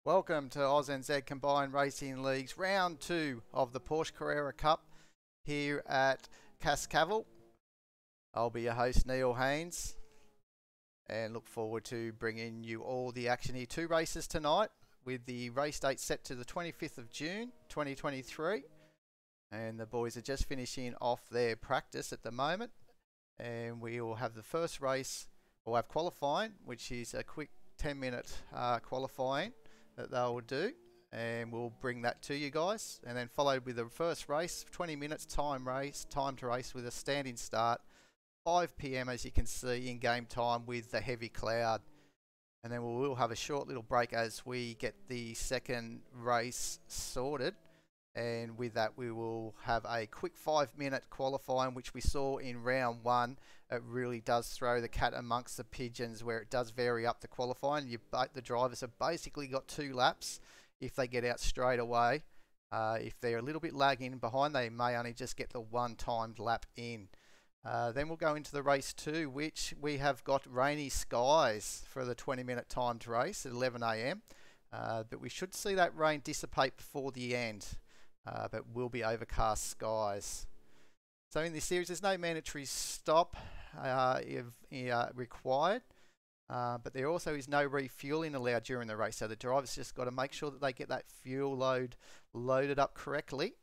Welcome to ANZ Combined Racing League's round 2 of the Porsche Carrera Cup here at Cascavel. I'll be your host Neil Haynes and look forward to bringing you all the action here. 2 races tonight with the race date set to the 25th of June 2023, and the boys are just finishing off their practice at the moment, and we will have the first race. We'll have qualifying, which is a quick 10-minute qualifying that they'll do, and we'll bring that to you guys, and then followed with the first race, 20 minutes time to race with a standing start, 5 p.m. as you can see in game time with the heavy cloud, and then we will have a short little break as we get the second race sorted, and with that we will have a quick 5-minute qualifying, which we saw in round 1. It really does throw the cat amongst the pigeons, where it does vary up the qualifying. The drivers have basically got 2 laps if they get out straight away. If they're a little bit lagging behind, they may only just get the 1 timed lap in. Then we'll go into the race 2, which we have got rainy skies for the 20-minute timed race at 11 a.m. But we should see that rain dissipate before the end, but will be overcast skies. So in this series, there's no mandatory stop required, but there also is no refueling allowed during the race. So the drivers just got to make sure that they get that fuel load loaded up correctly.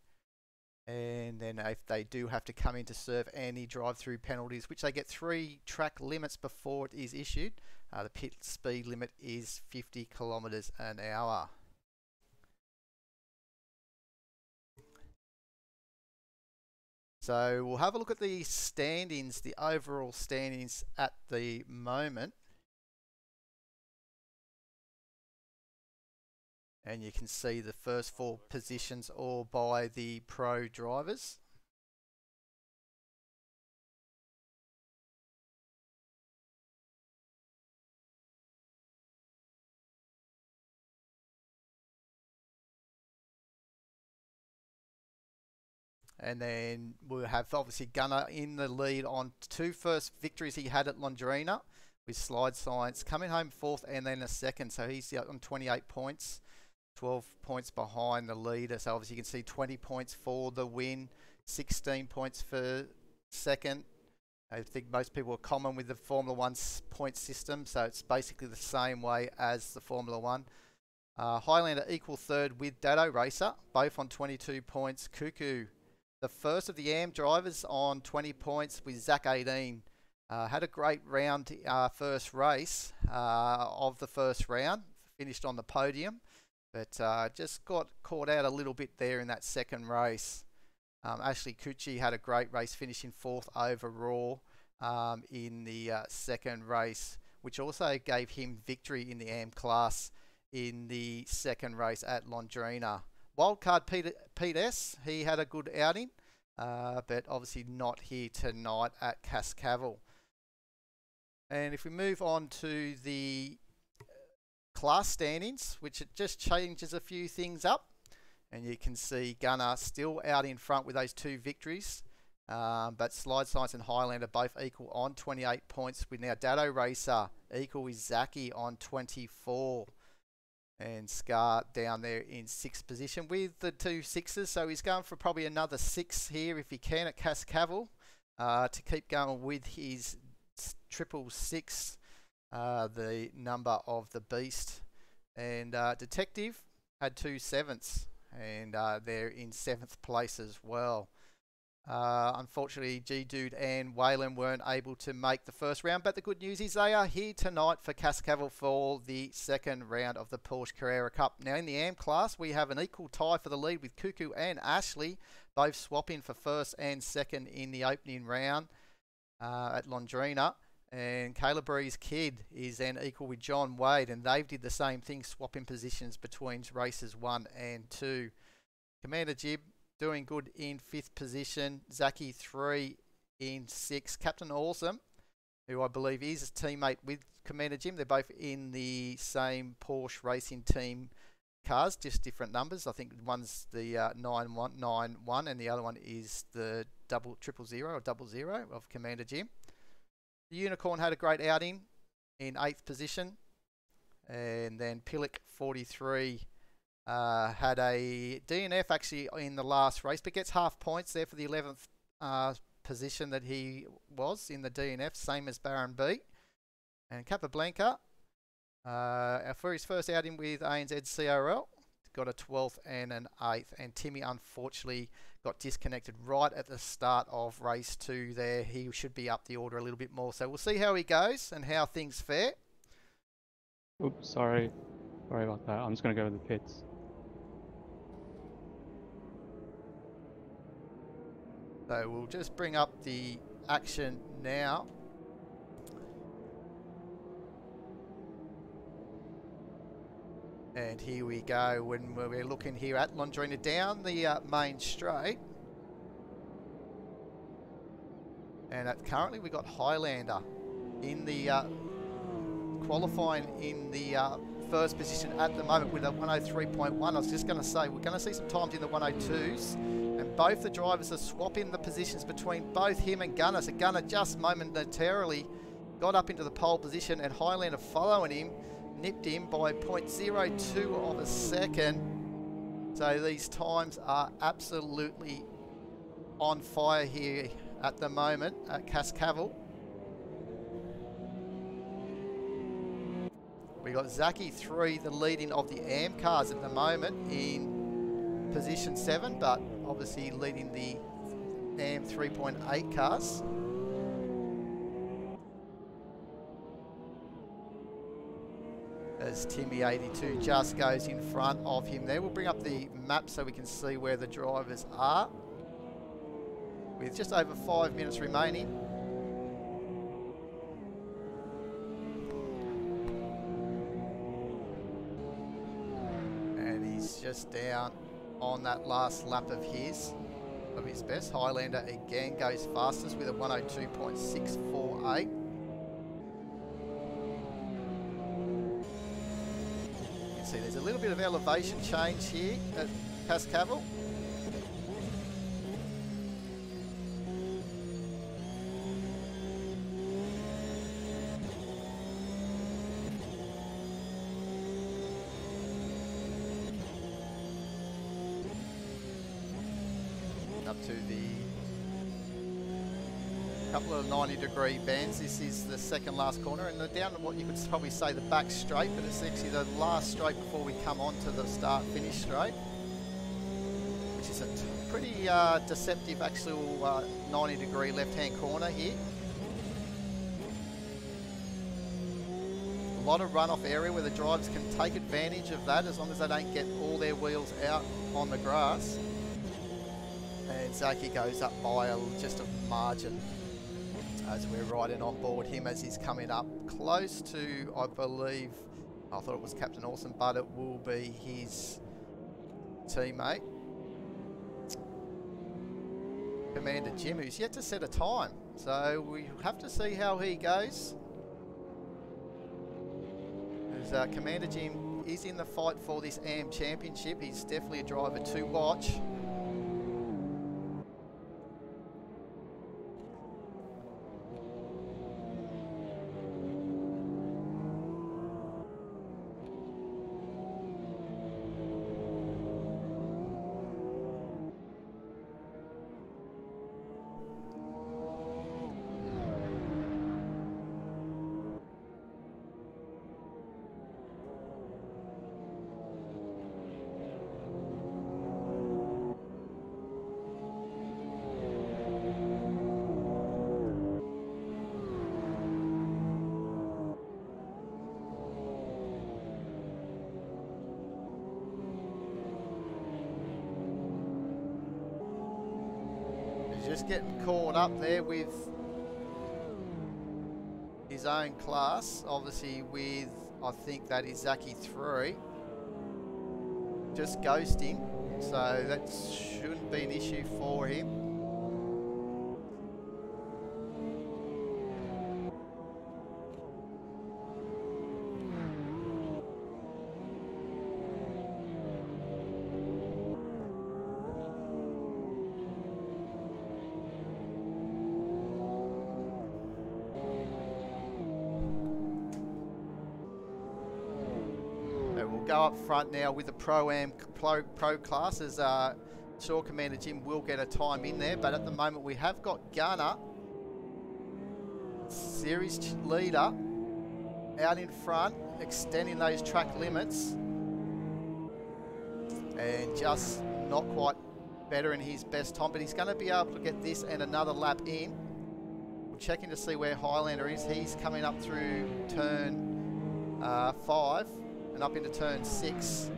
And then if they do have to come in to serve any drive-through penalties, which they get 3 track limits before it is issued, the pit speed limit is 50 kilometers an hour. So we'll have a look at the standings, the overall standings at the moment. And you can see the first 4 positions all by the pro drivers. And then we'll have obviously Gunner in the lead on 2 first victories he had at Londrina, with Slide Science coming home 4th and then a 2nd. So he's on 28 points, 12 points behind the leader. So obviously you can see 20 points for the win, 16 points for 2nd. I think most people are common with the Formula 1 point system, so it's basically the same way as the Formula 1. Highlander equal 3rd with Dado Racer, both on 22 points. Cuckoo, the first of the AM drivers, on 20 points with Zach 18. Had a great round, first race of the first round, finished on the podium, but just got caught out a little bit there in that second race. Ashley Cucci had a great race, finishing 4th overall in the second race, which also gave him victory in the AM class in the second race at Londrina. Wildcard Pete S, he had a good outing, but obviously not here tonight at Cascavel. And if we move on to the class standings, which it just changes a few things up, and you can see Gunner still out in front with those 2 victories, but Slide Science and Highlander both equal on 28 points, with now Dado Racer equal with Zaki on 24. And Scar down there in 6th position with the 2 6s, so he's going for probably another 6 here if he can at Cascavel, to keep going with his 666, the number of the beast. And Detective had 2 7s, and they're in 7th place as well. Unfortunately, G-Dude and Waylon weren't able to make the first round, but the good news is they are here tonight for Cascavel for the second round of the Porsche Carrera Cup. Now in the AM class, we have an equal tie for the lead with Cuckoo and Ashley, both swapping for 1st and 2nd in the opening round at Londrina. And Calabree's Kid is then equal with John Wade, and they did the same thing, swapping positions between races 1 and 2. Commander Jib doing good in 5th position. Zaki 3 in 6th. Captain Awesome, who I believe is a teammate with Commander Jim. They're both in the same Porsche racing team cars, just different numbers. I think one's the 9191 and the other one is the 000 of Commander Jim. The Unicorn had a great outing in 8th position. And then Pillock 43 had a DNF actually in the last race, but gets half points there for the 11th position that he was in the DNF, same as Baron B. And Capablanca, for his first outing with ANZCRL, got a 12th and an 8th. And Timmy unfortunately got disconnected right at the start of race 2 there. He should be up the order a little bit more. So we'll see how he goes and how things fare. Oops, sorry about that. I'm just going to go to the pits. So we'll just bring up the action now. And here we go when we're looking here at Londrina down the main straight. And currently we've got Highlander in the qualifying in the first position at the moment with a 103.1. I was just going to say we're going to see some times in the 102s, and both the drivers are swapping the positions between both him and Gunner. So Gunner just momentarily got up into the pole position, and Highlander following him nipped him by 0.02 of a second. So these times are absolutely on fire here at the moment at Cascavel. We got Zaki 3, the leading of the AM cars at the moment in position 7, but obviously leading the AM 3.8 cars. As Timmy 82 just goes in front of him there. We'll bring up the map so we can see where the drivers are. With just over 5 minutes remaining. Just down on that last lap of his best. Highlander again goes fastest with a 102.648. You can see there's a little bit of elevation change here at Cascavel. Up to the couple of 90-degree bends. This is the second last corner, and down to what you could probably say the back straight, but it's actually the last straight before we come on to the start-finish straight, which is a pretty deceptive actual 90-degree left-hand corner here. A lot of runoff area where the drivers can take advantage of that as long as they don't get all their wheels out on the grass. And Zaki goes up by just a margin as we're riding on board him as he's coming up close to, I believe, I thought it was Captain Awesome, but it will be his teammate, Commander Jim, who's yet to set a time. So we have to see how he goes. As Commander Jim is in the fight for this AM Championship. He's definitely a driver to watch. Just getting caught up there with his own class, obviously with, I think that is Zaki 3, just ghosting, so that shouldn't be an issue for him. go up front now with the Pro-Am Pro class, as sure Commander Jim will get a time in there, but at the moment we have got Gunner, series leader, out in front, extending those track limits, and just not quite better in his best time, but he's going to be able to get this and another lap in. We're checking to see where Highlander is. He's coming up through turn 5 and up into turn 6.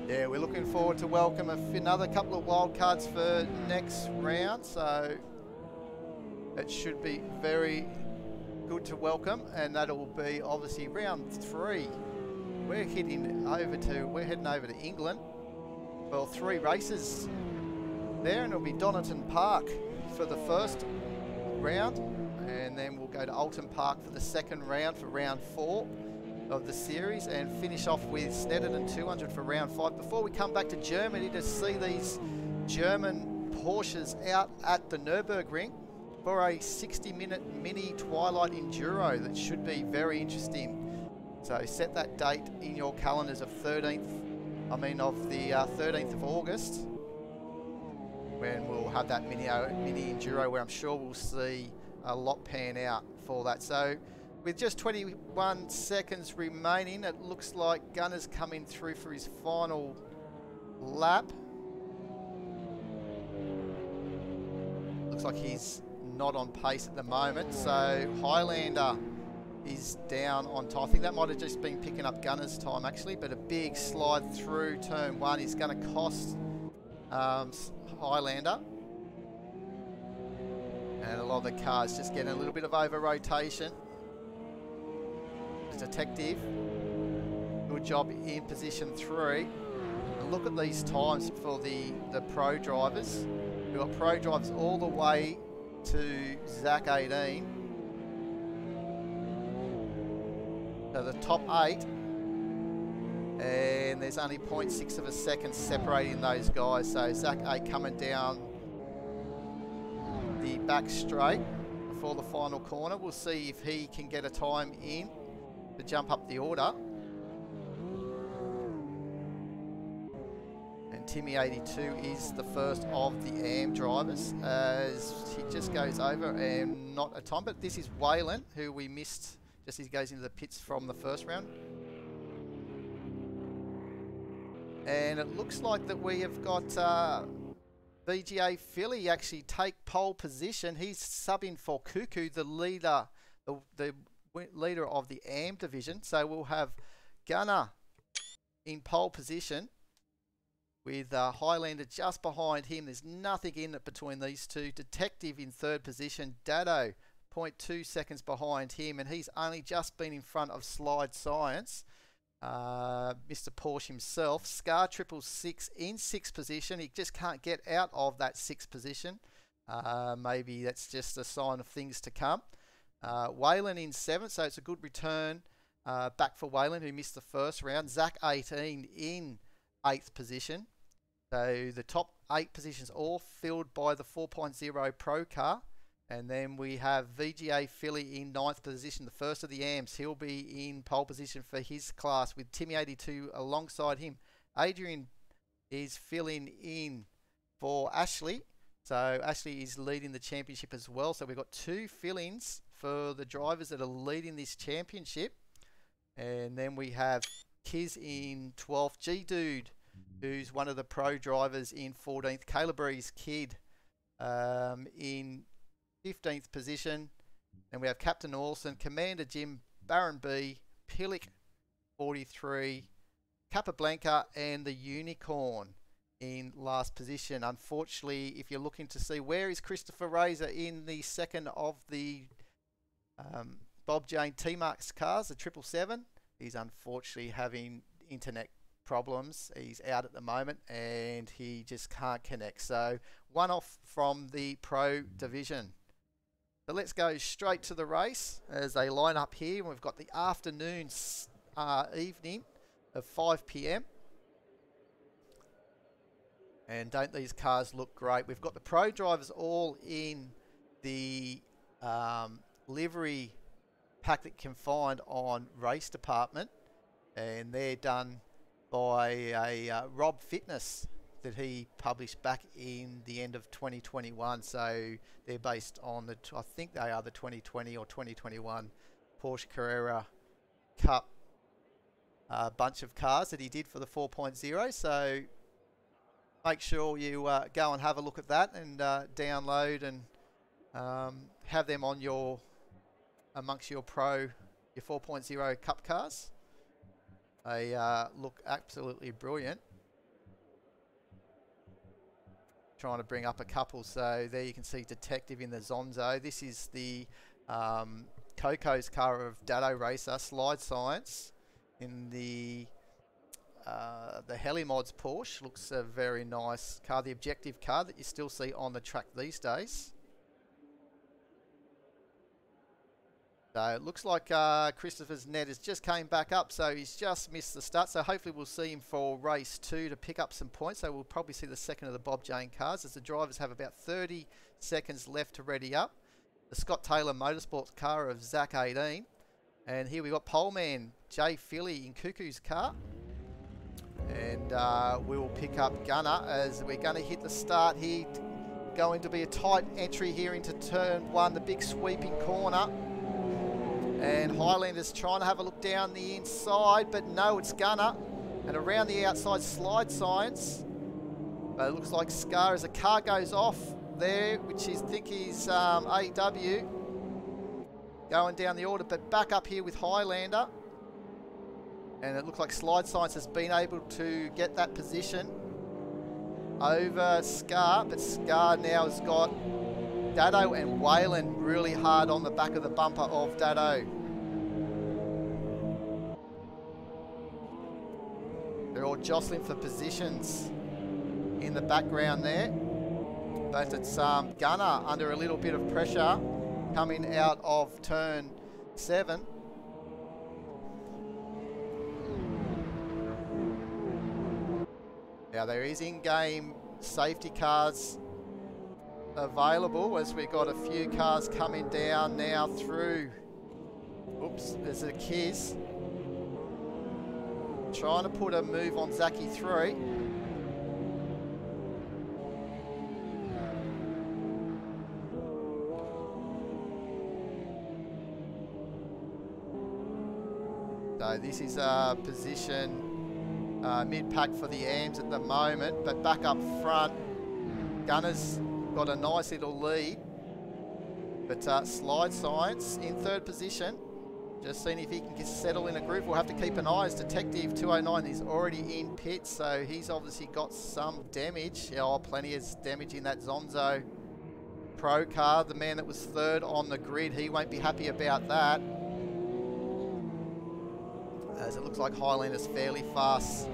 Yeah, we're looking forward to welcome another couple of wild cards for next round, so it should be very good to welcome, and that'll be obviously round 3. We're heading over to England. Well, 3 races there, and it'll be Donington Park for the first round, and then we'll go to Alton Park for the second round for round 4 of the series, and finish off with Snetterton 200 for round 5 before we come back to Germany to see these German Porsches out at the Nürburgring for a 60-minute mini Twilight Enduro that should be very interesting. So set that date in your calendars of the 13th of August, when we'll have that mini Enduro, where I'm sure we'll see a lot pan out for that. So with just 21 seconds remaining, it looks like Gunner's coming through for his final lap. Looks like he's not on pace at the moment, so Highlander is down on time. I think that might have just been picking up Gunner's time actually, but a big slide through turn 1 is going to cost Highlander. And a lot of the cars just getting a little bit of over rotation. Detective, good job in position 3. And look at these times for the pro drivers. We've got pro drivers all the way to Zach 18. So the top 8, and there's only 0.6 of a second separating those guys. So Zach 8 coming down the back straight before the final corner. We'll see if he can get a time in to jump up the order. And Timmy 82 is the first of the AM drivers, as he just goes over and not a time, but this is Wayland, who we missed just as he goes into the pits from the first round. And it looks like that we have got VGA Philly actually take pole position. He's subbing for Cuckoo, the leader, the leader of the AM division. So we'll have Gunner in pole position with Highlander just behind him. There's nothing in it between these two. Detective in 3rd position. Dado 0.2 seconds behind him, and he's only just been in front of Slide Science, Mr. Porsche himself. Scar 666 in 6th position. He just can't get out of that 6th position. Maybe that's just a sign of things to come. Wayland in 7th, so it's a good return back for Wayland, who missed the first round. Zach 18 in 8th position. So the top 8 positions all filled by the 4.0 Pro car. And then we have VGA Philly in 9th position, the first of the AMs. He'll be in pole position for his class with Timmy 82 alongside him. Adrian is filling in for Ashley. So Ashley is leading the championship as well. So we've got 2 fill-ins for the drivers that are leading this championship. And then we have Kiz in 12th. G-Dude, who's one of the pro drivers, in 14th. Caleb Breeze Kid in 15th position. And we have Captain Orson, Commander Jim, Baron B, Pillick 43, Capablanca, and the Unicorn in last position. Unfortunately, if you're looking to see where is Christopher Razor in the second of the Bob Jane T-Marks cars, the 777, he's unfortunately having internet problems. He's out at the moment and he just can't connect. So one off from the Pro division. So let's go straight to the race as they line up here. We've got the afternoon evening of 5 p.m. And don't these cars look great? We've got the Pro drivers all in the livery pack that you can find on Race Department, and they're done by a Rob Fitness that he published back in the end of 2021. So they're based on the, I think they are the 2020 or 2021 Porsche Carrera Cup bunch of cars that he did for the 4.0. So make sure you go and have a look at that and download and have them on your amongst your 4.0 Cup cars. They look absolutely brilliant. Trying to bring up a couple, so there you can see Detective in the Zonzo. This is the Coco's car of Dado Racer, Slide Science in the Helimods Porsche. Looks a very nice car, the objective car that you still see on the track these days. So it looks like Christopher's net has just came back up, so he's just missed the start. So hopefully we'll see him for race 2 to pick up some points. So we'll probably see the second of the Bob Jane cars as the drivers have about 30 seconds left to ready up. The Scott Taylor Motorsports car of Zach 18. And here we got poleman Jay Philly in Cuckoo's car. And we will pick up Gunner as we're going to hit the start here. Going to be a tight entry here into turn 1, the big sweeping corner. And Highlander's trying to have a look down the inside, but no, it's Gunner. And around the outside, Slide Science. But it looks like Scar as a car goes off there, which is, I think is AW. Going down the order, but back up here with Highlander. And it looks like Slide Science has been able to get that position over Scar, but Scar now has got Dado and Waylon really hard on the back of the bumper of Dado. They're all jostling for positions in the background there. But it's Gunner under a little bit of pressure coming out of turn 7. Now there is in-game safety cars available as we've got a few cars coming down now through. Oops, there's a Kiz. Trying to put a move on Zaki 3. So this is a position mid-pack for the AMs at the moment, but back up front, Gunner's got a nice little lead, but Slide Science in 3rd position. Just seeing if he can settle in a groove. We'll have to keep an eye as Detective 209 is already in pit, so he's obviously got some damage. Oh, plenty of damage in that Zonzo Pro car. The man that was 3rd on the grid, he won't be happy about that. As it looks like Highlander's fairly fast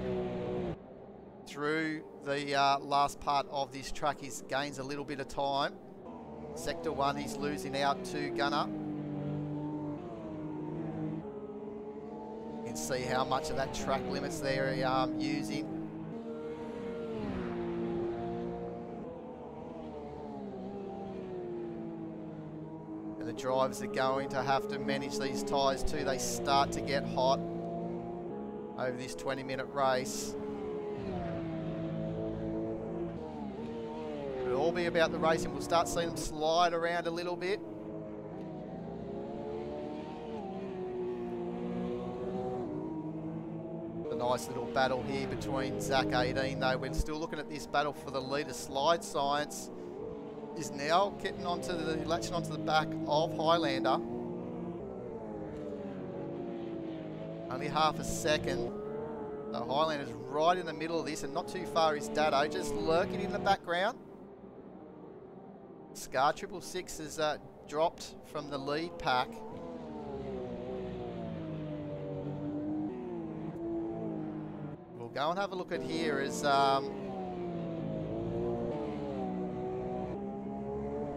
through the last part of this track. He gains a little bit of time. Sector 1, he's losing out to Gunner. You can see how much of that track limits they're using. And the drivers are going to have to manage these tyres too. They start to get hot over this 20-minute race. It'll all be about the racing. We'll start seeing them slide around a little bit. A nice little battle here between Zach 18, though. We're still looking at this battle for the leader. Slide Science is now getting onto the latching onto the back of Highlander. Only half a second. So Highlander's right in the middle of this, and not too far is Dado, just lurking in the background. Scar 666 has dropped from the lead pack. We'll go and have a look at here as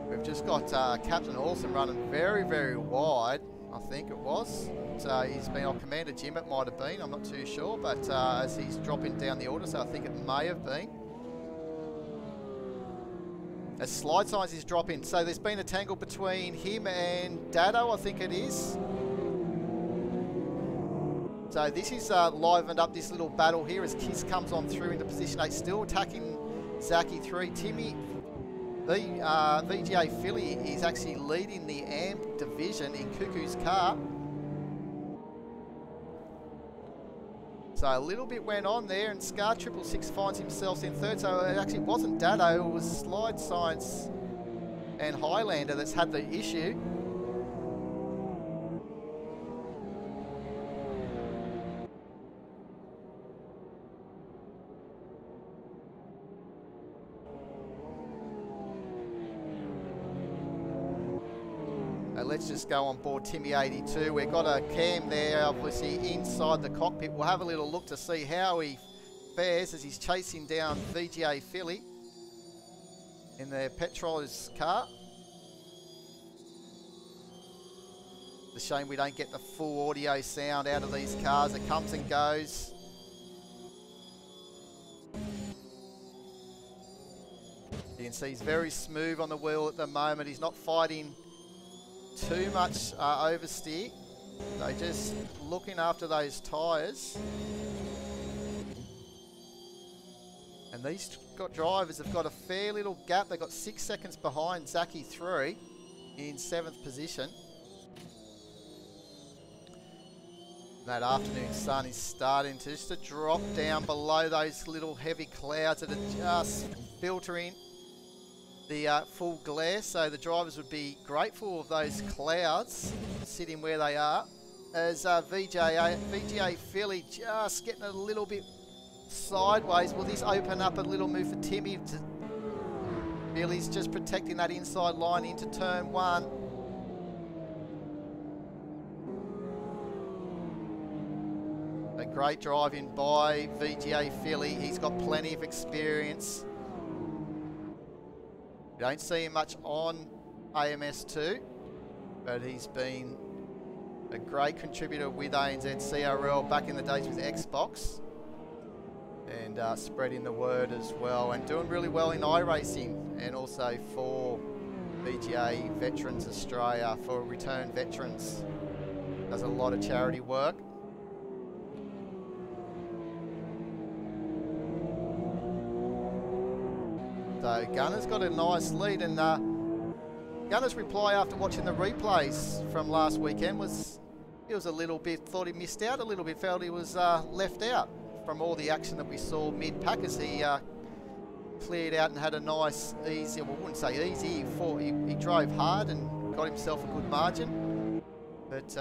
we've just got Captain Awesome running very, very wide, I think it was. So he's been on Commander Jim, it might have been, I'm not too sure, but as he's dropping down the order, so I think it may have been. As Slide Signs is dropping, so there's been a tangle between him and Dado, I think it is. So this is livened up this little battle here as Kiss comes on through into position 8, still attacking Zaki 3. Timmy, VGA Philly is actually leading the AMP division in Cuckoo's car. So a little bit went on there, and Scar 666 finds himself in third. So it actually wasn't Dado, it was Slide Science and Highlander that's had the issue. Let's just go on board Timmy 82. We've got a cam there, obviously inside the cockpit. We'll have a little look to see how he fares as he's chasing down VGA Philly in their Petroller's car. It's a shame we don't get the full audio sound out of these cars. It comes and goes. You can see he's very smooth on the wheel at the moment. He's not fighting too much oversteer. So just looking after those tyres. And these drivers have got a fair little gap. They've got 6 seconds behind Zaki 3 in 7th position. That afternoon sun is starting to drop down below those little heavy clouds that are just filtering the full glare, so the drivers would be grateful of those clouds sitting where they are. As VGA Philly just getting a little bit sideways. Will this open up a little move for Timmy? Philly's just protecting that inside line into turn 1. A great driving by VGA Philly. He's got plenty of experience. You don't see him much on AMS2, but he's been a great contributor with ANZCRL back in the days with Xbox, and spreading the word as well, and doing really well in iRacing, and also for VGA Veterans Australia, for returned veterans. Does a lot of charity work. So Gunner's got a nice lead, and Gunner's reply after watching the replays from last weekend was he was a little bit, thought he missed out a little bit, felt he was left out from all the action that we saw mid-pack as he cleared out and had a nice, easy, well, I wouldn't say easy, he drove hard and got himself a good margin. But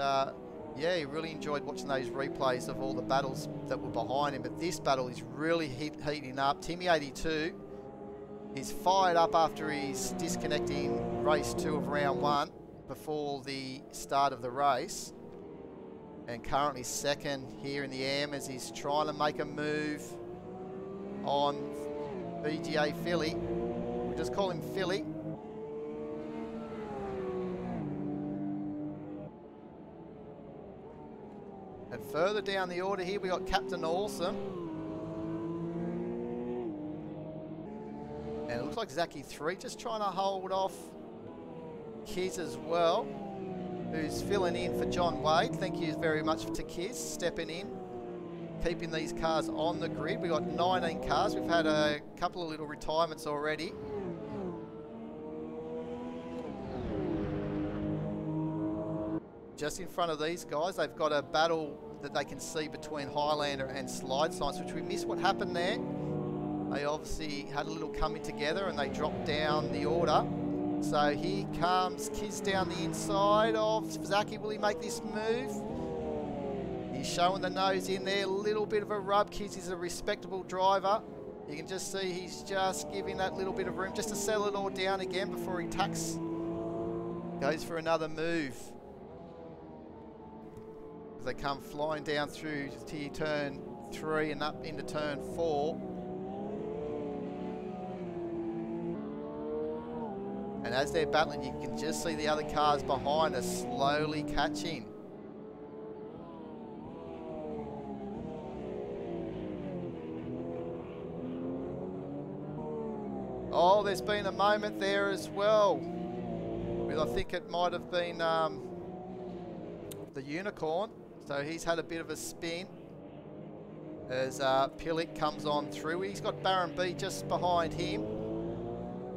yeah, he really enjoyed watching those replays of all the battles that were behind him. But this battle is really heating up. Timmy 82. He's fired up after he's disconnecting race 2 of round 1 before the start of the race. And currently second here in the AM as he's trying to make a move on VGA Philly. We'll just call him Philly. And further down the order here we got Captain Awesome. And it looks like Zaki 3 just trying to hold off Kiz as well, who's filling in for John Wade. Thank you very much to Kiz stepping in, keeping these cars on the grid. We've got 19 cars. We've had a couple of little retirements already. Just in front of these guys, they've got a battle that they can see between Highlander and Slide Science, which we missed what happened there. They obviously had a little coming together and they dropped down the order. So here comes Kiz down the inside of Zaki. Will he make this move? He's showing the nose in there, a little bit of a rub. Kiz is a respectable driver. You can just see he's just giving that little bit of room just to settle it all down again before he tucks. Goes for another move. As they come flying down through to turn 3 and up into turn 4. And as they're battling, you can just see the other cars behind us slowly catching. Oh, there's been a moment there as well. With, I think it might have been the Unicorn. So he's had a bit of a spin as Pillick comes on through. He's got Baron B just behind him.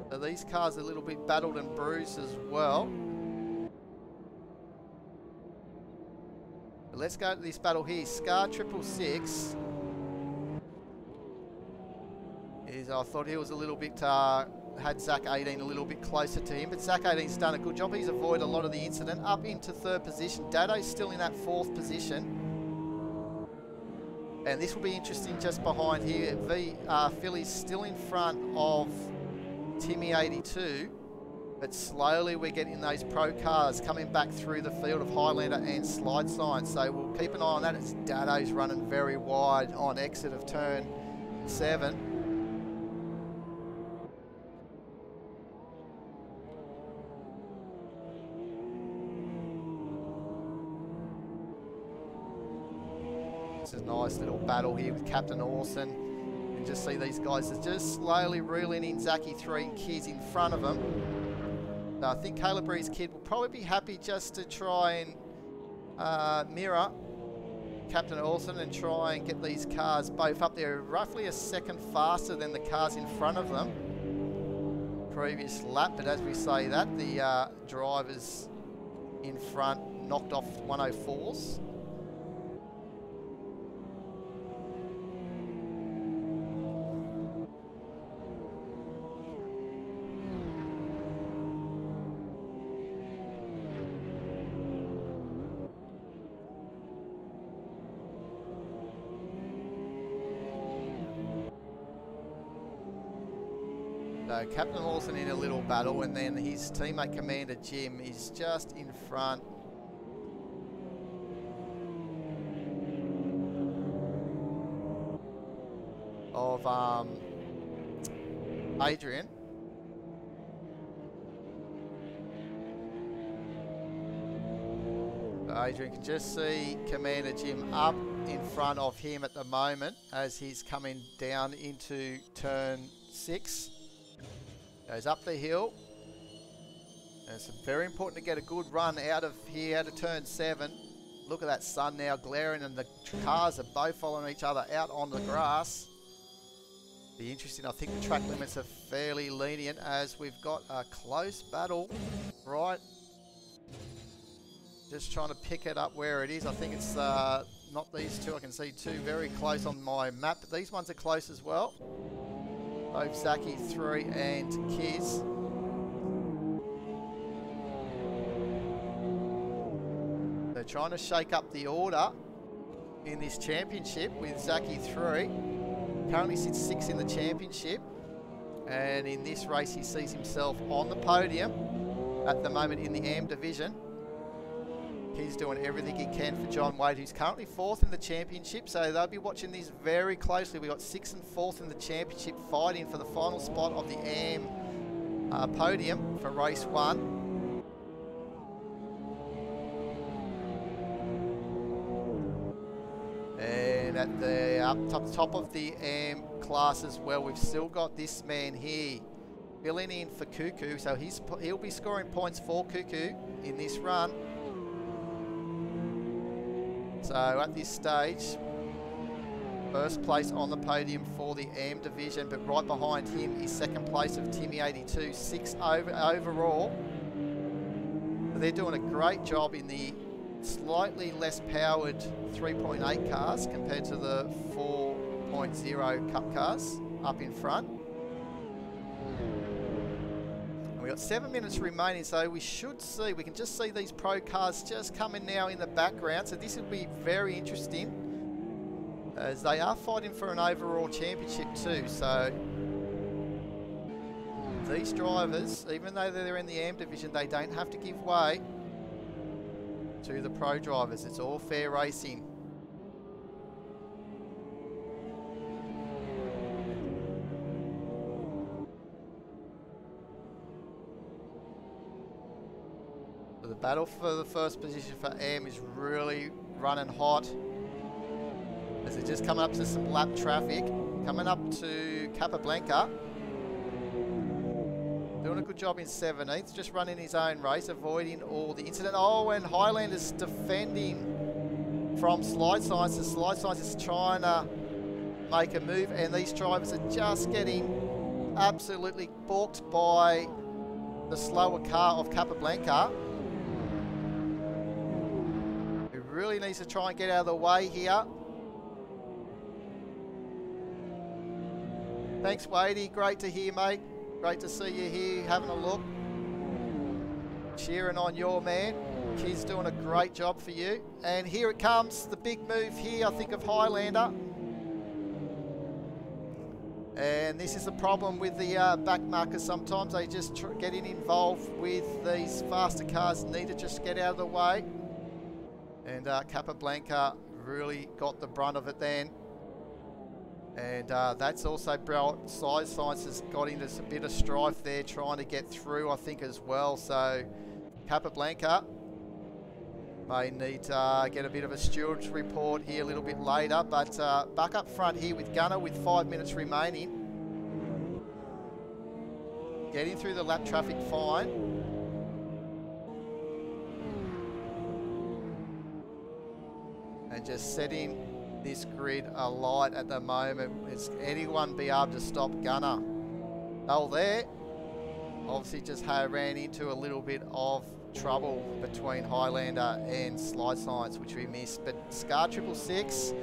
So these cars are a little bit battled and bruised as well. But let's go to this battle here. Scar 666. I thought he was a little bit, had Zach 18 a little bit closer to him, but Zach 18's done a good job. He's avoided a lot of the incident. Up into 3rd position. Dado's still in that 4th position. And this will be interesting just behind here. Philly's still in front of Timmy 82, but slowly we're getting those pro cars coming back through the field of Highlander and Slide Science. So we'll keep an eye on that as Dado's running very wide on exit of turn 7. It's a nice little battle here with Captain Orson. And just see these guys are just slowly reeling in Zachy 3 and Kiz in front of them. So I think Caleb Bree's kid will probably be happy just to try and mirror Captain Orson and try and get these cars both up there roughly a second faster than the cars in front of them. Previous lap, but as we say that, the drivers in front knocked off 104s. So Captain Lawson in a little battle, and then his teammate Commander Jim is just in front. Of Adrian. So Adrian can just see Commander Jim up in front of him at the moment as he's coming down into turn 6. Goes up the hill. And it's very important to get a good run out of here, out of turn 7. Look at that sun now glaring, and the cars are both following each other out on the grass. Be interesting. I think the track limits are fairly lenient as we've got a close battle, right? Just trying to pick it up where it is. I think it's not these two. I can see two very close on my map, but these ones are close as well. Both Zaki 3 and Kiz. They're trying to shake up the order in this championship with Zaki 3. Currently sits 6th in the championship. And in this race he sees himself on the podium at the moment in the AM division. He's doing everything he can for John Wade, who's currently 4th in the championship, so they'll be watching this very closely. We've got 6th and 4th in the championship fighting for the final spot of the AM podium for race 1. And at the top of the AM class as well, we've still got this man here filling in for Cuckoo, so he'll be scoring points for Cuckoo in this run. So at this stage, first place on the podium for the AM division, but right behind him is second place of Timmy 82, 6th overall. But they're doing a great job in the slightly less powered 3.8 cars compared to the 4.0 Cup cars up in front. We've got 7 minutes remaining, so we can just see these pro cars just coming now in the background. So this will be very interesting as they are fighting for an overall championship too. So these drivers, even though they're in the AM division, they don't have to give way to the pro drivers. It's all fair racing. The battle for the first position for AM is really running hot. As they're just coming up to some lap traffic. Coming up to Capablanca. Doing a good job in 17th. Just running his own race, avoiding all the incident. Oh, and Highlander's defending from Slide Sciences. Slide Sciences is trying to make a move, and these drivers are just getting absolutely balked by the slower car of Capablanca. Who really needs to try and get out of the way here. Thanks, Wadey. Great to hear, mate. Great to see you here, having a look. Cheering on your man. He's doing a great job for you. And here it comes, the big move here, I think, of Highlander. And this is the problem with the back markers. Sometimes they just getting involved with these faster cars, need to just get out of the way. And Capablanca really got the brunt of it then. And that's also brought Slide Sciences got into a bit of strife there, trying to get through, I think, as well. So Capablanca may need to get a bit of a stewards report here a little bit later. But back up front here with Gunner with 5 minutes remaining. Getting through the lap traffic fine. And just setting this grid alight at the moment. Is anyone be able to stop Gunner? Oh, there. Obviously just ran into a little bit of trouble between Highlander and Slide Science, which we missed. But Scar 666,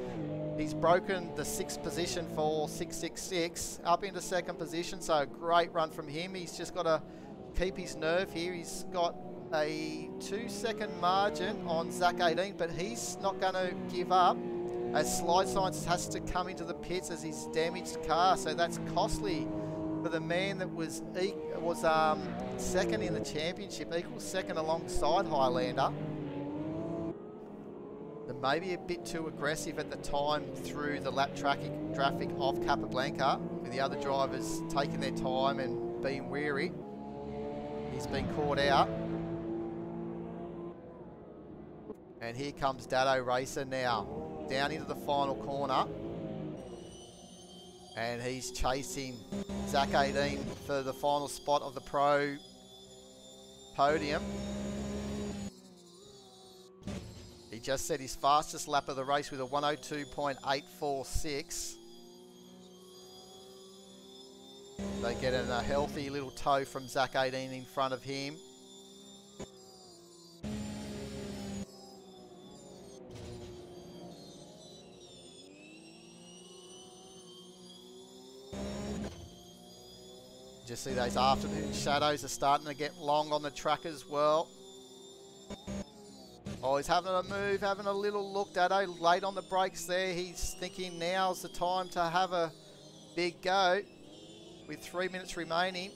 he's broken the 6th position for 666 up into 2nd position. So a great run from him. He's just got to keep his nerve here. He's got a 2-second margin on Zach 18, but he's not going to give up, as Slide Science has to come into the pits as his damaged car. So that's costly for the man that was second in the championship, equal second alongside Highlander. They may be a bit too aggressive at the time through the lap traffic of Capablanca, with the other drivers taking their time and being wary. He's been caught out. And here comes Dado Racer now, down into the final corner. And he's chasing Zach 18 for the final spot of the Pro podium. He just set his fastest lap of the race with a 102.846. They get a healthy little tow from Zach 18 in front of him. Just see those afternoon shadows are starting to get long on the track as well. Oh, he's having a move, having a little look. Dado late on the brakes there. He's thinking now's the time to have a big go with 3 minutes remaining.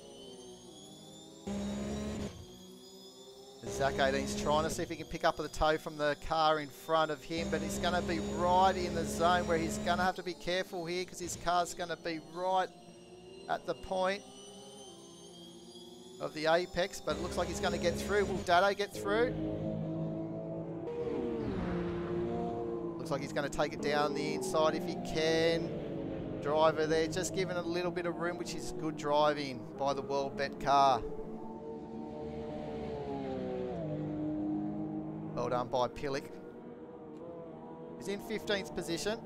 Zach 18's trying to see if he can pick up the tow from the car in front of him, but he's going to be right in the zone where he's going to have to be careful here, because his car's going to be right at the point of the apex, but it looks like he's going to get through. Will Dado get through? Looks like he's going to take it down the inside if he can. Driver there, just giving a little bit of room, which is good driving by the World Bet car. Well done by Pillick. He's in 15th position.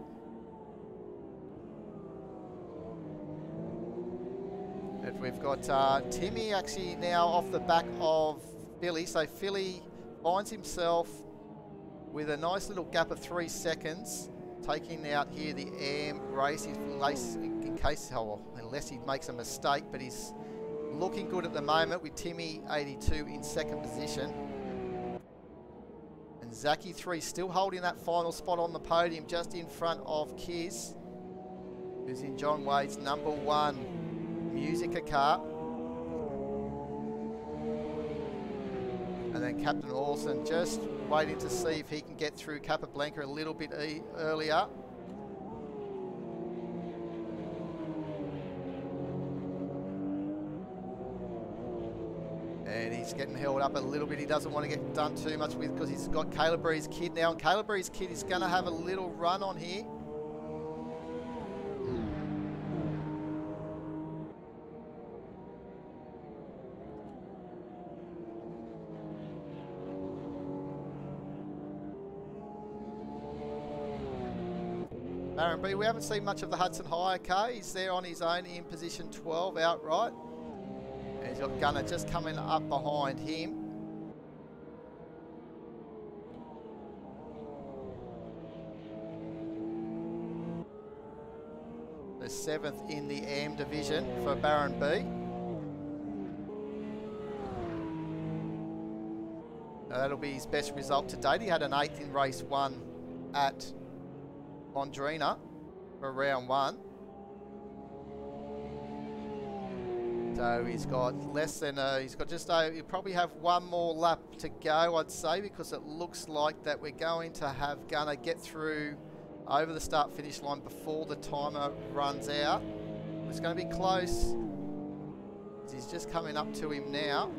And we've got Timmy actually now off the back of Philly. So Philly finds himself with a nice little gap of 3 seconds, taking out here the AM race. Unless he makes a mistake, but he's looking good at the moment with Timmy 82 in 2nd position. And Zachy 3 still holding that final spot on the podium, just in front of Kiz, who's in John Wade's #1 Musica car. And then Captain Orson just waiting to see if he can get through Capablanca a little bit earlier. And he's getting held up a little bit. He doesn't want to get done too much with because he's got Caleb Bree's kid now. And Caleb Bree's kid is going to have a little run on here. Baron B, we haven't seen much of the Hudson Hire car. He's there on his own in position 12 outright. And he's got Gunner just coming up behind him. The 7th in the AM division for Baron B. Now that'll be his best result to date. He had an 8th in race 1 at Londrina for round 1. So he's got less than he's got just he'll probably have one more lap to go, I'd say, because it looks like that we're going to have Gunner get through over the start finish line before the timer runs out. It's going to be close. He's just coming up to him now.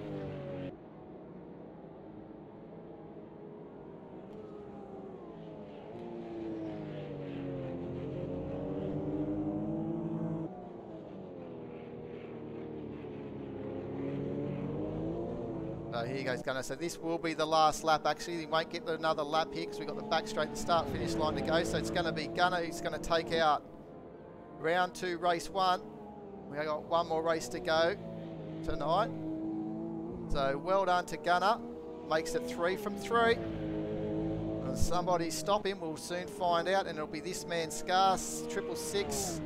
So here goes Gunner. So this will be the last lap. Actually, he won't get another lap here because we've got the back straight and start finish line to go. So it's going to be Gunner who's going to take out round 2, race 1. We've got one more race to go tonight. So well done to Gunner. Makes it 3 from 3. And somebody stop him. We'll soon find out. And it'll be this man, Scar, 666.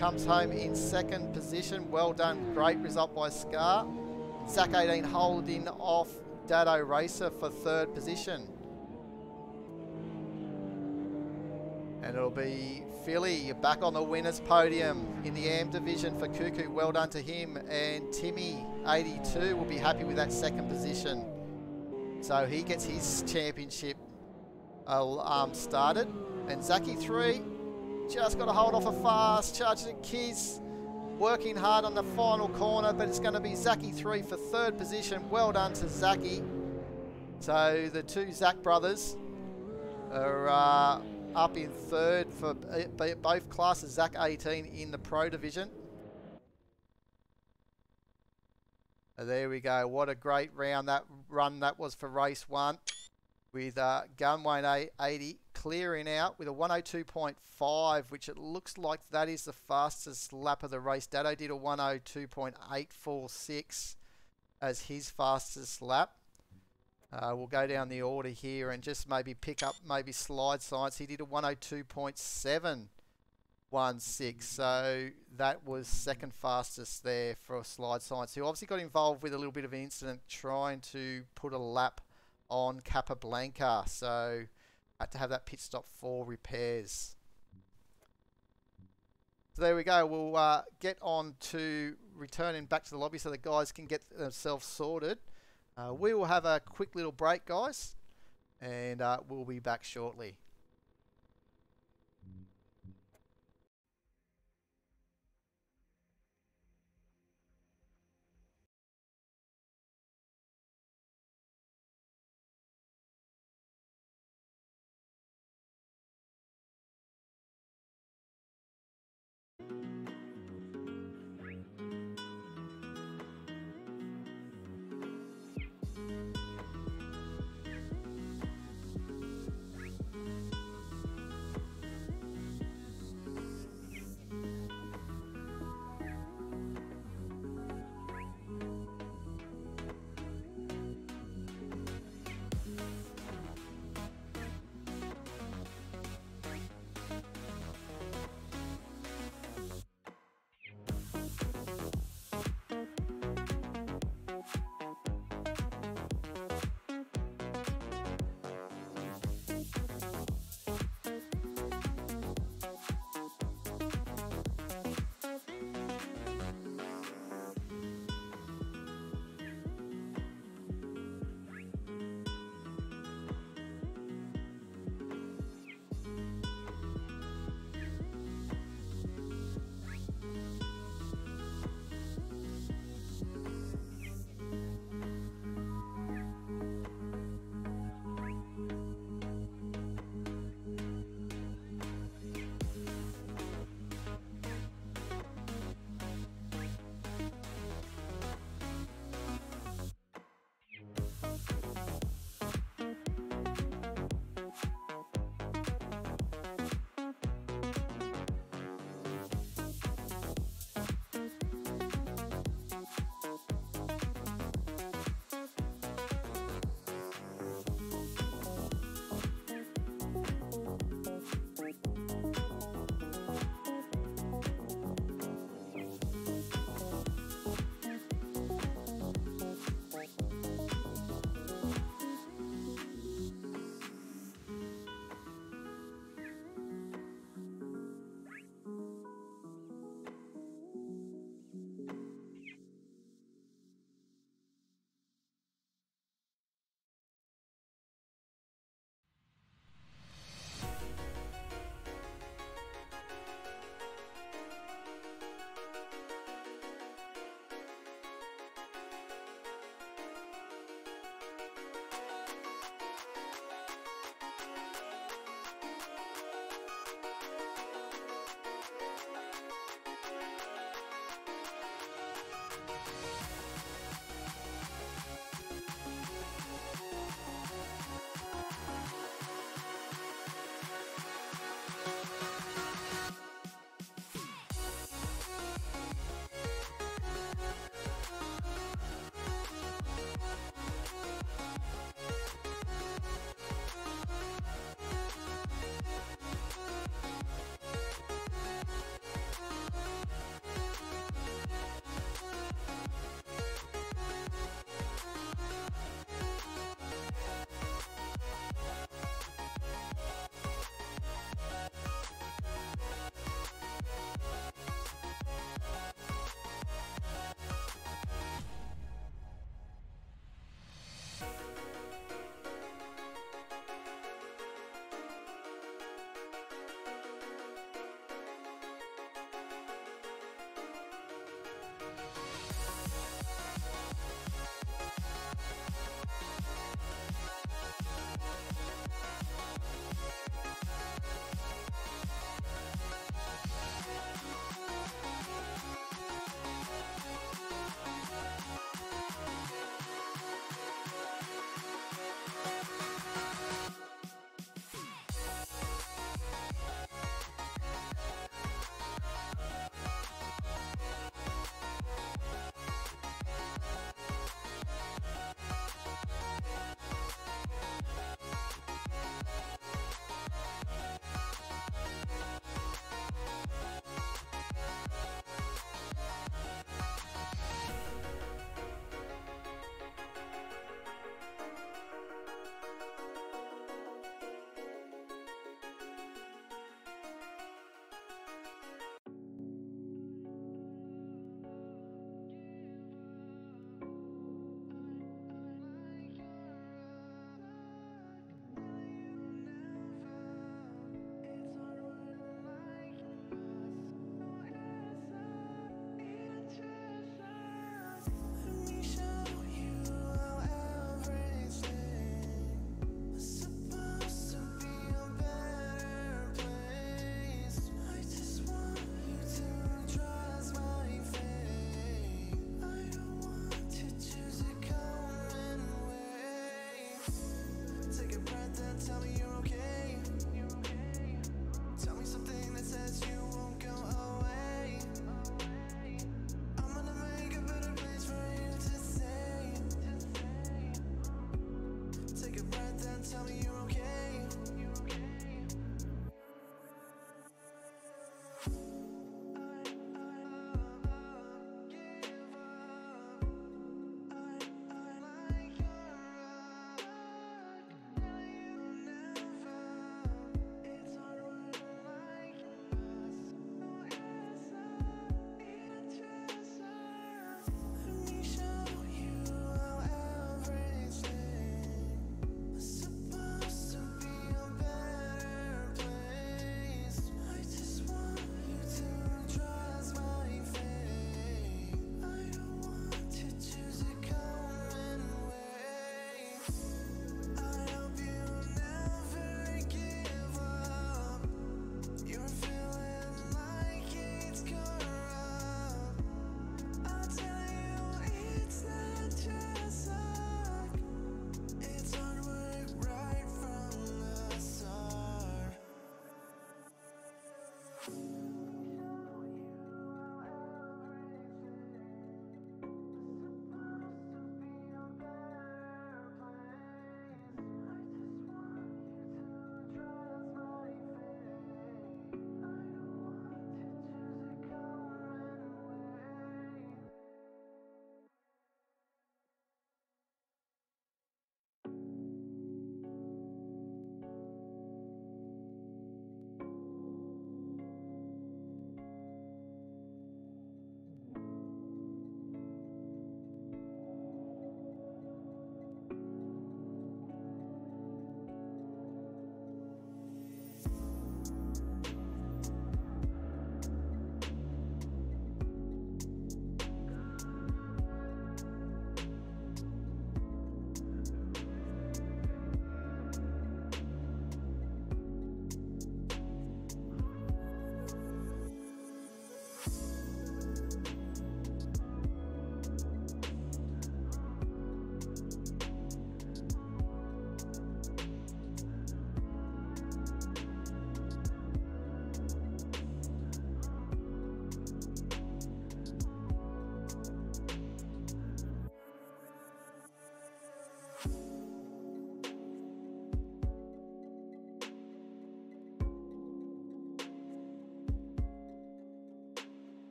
Comes home in 2nd position. Well done. Great result by Scar. Zach 18 holding off Dado Racer for 3rd position. And it'll be Philly back on the winners podium in the AM division for Cuckoo. Well done to him. And Timmy 82 will be happy with that 2nd position. So he gets his championship started. And Zachy 3 just got to hold off a fast charge to Kiz. Working hard on the final corner, but it's going to be Zachy 3 for 3rd position. Well done to Zachy. So the 2 Zach brothers are up in 3rd for both classes. Zach 18 in the Pro division. There we go. What a great run that was for race 1. With Gunwayne 80 clearing out with a 102.5, which it looks like that is the fastest lap of the race. Dado did a 102.846 as his fastest lap. We'll go down the order here and just maybe pick up maybe Slide Science. He did a 102.716, so that was 2nd fastest there for Slide Science, who obviously got involved with a little bit of an incident trying to put a lap on Capablanca, so had to have that pit stop for repairs. So there we go. We'll get on to returning back to the lobby so the guys can get themselves sorted. We will have a quick little break, guys, and we'll be back shortly.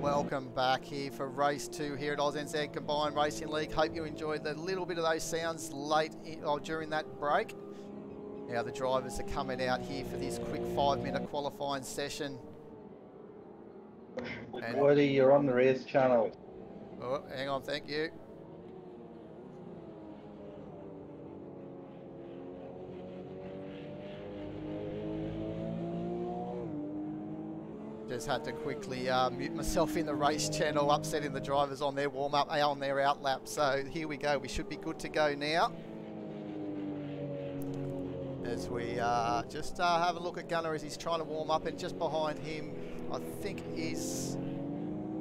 Welcome back here for race 2 here at ANZCRL Combined Racing League. Hope you enjoyed the little bit of those sounds during that break. Now the drivers are coming out here for this quick 5-minute qualifying session. Woody, you're on the race channel. Oh, hang on, thank you. Just had to quickly mute myself in the race channel, upsetting the drivers on their warm-up, on their out lap. So here we go. We should be good to go now. As we just have a look at Gunnar as he's trying to warm up, and just behind him, I think, is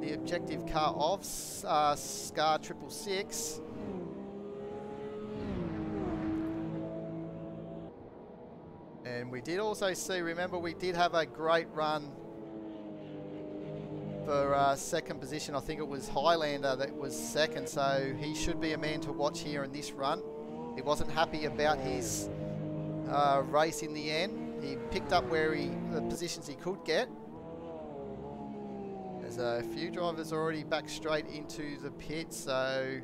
the objective car of Scar 666. And we did also see, remember, we did have a great run for second position. I think it was Highlander that was second, so he should be a man to watch here in this run. He wasn't happy about his race in the end. He picked up the positions he could get. There's a few drivers already back straight into the pit, so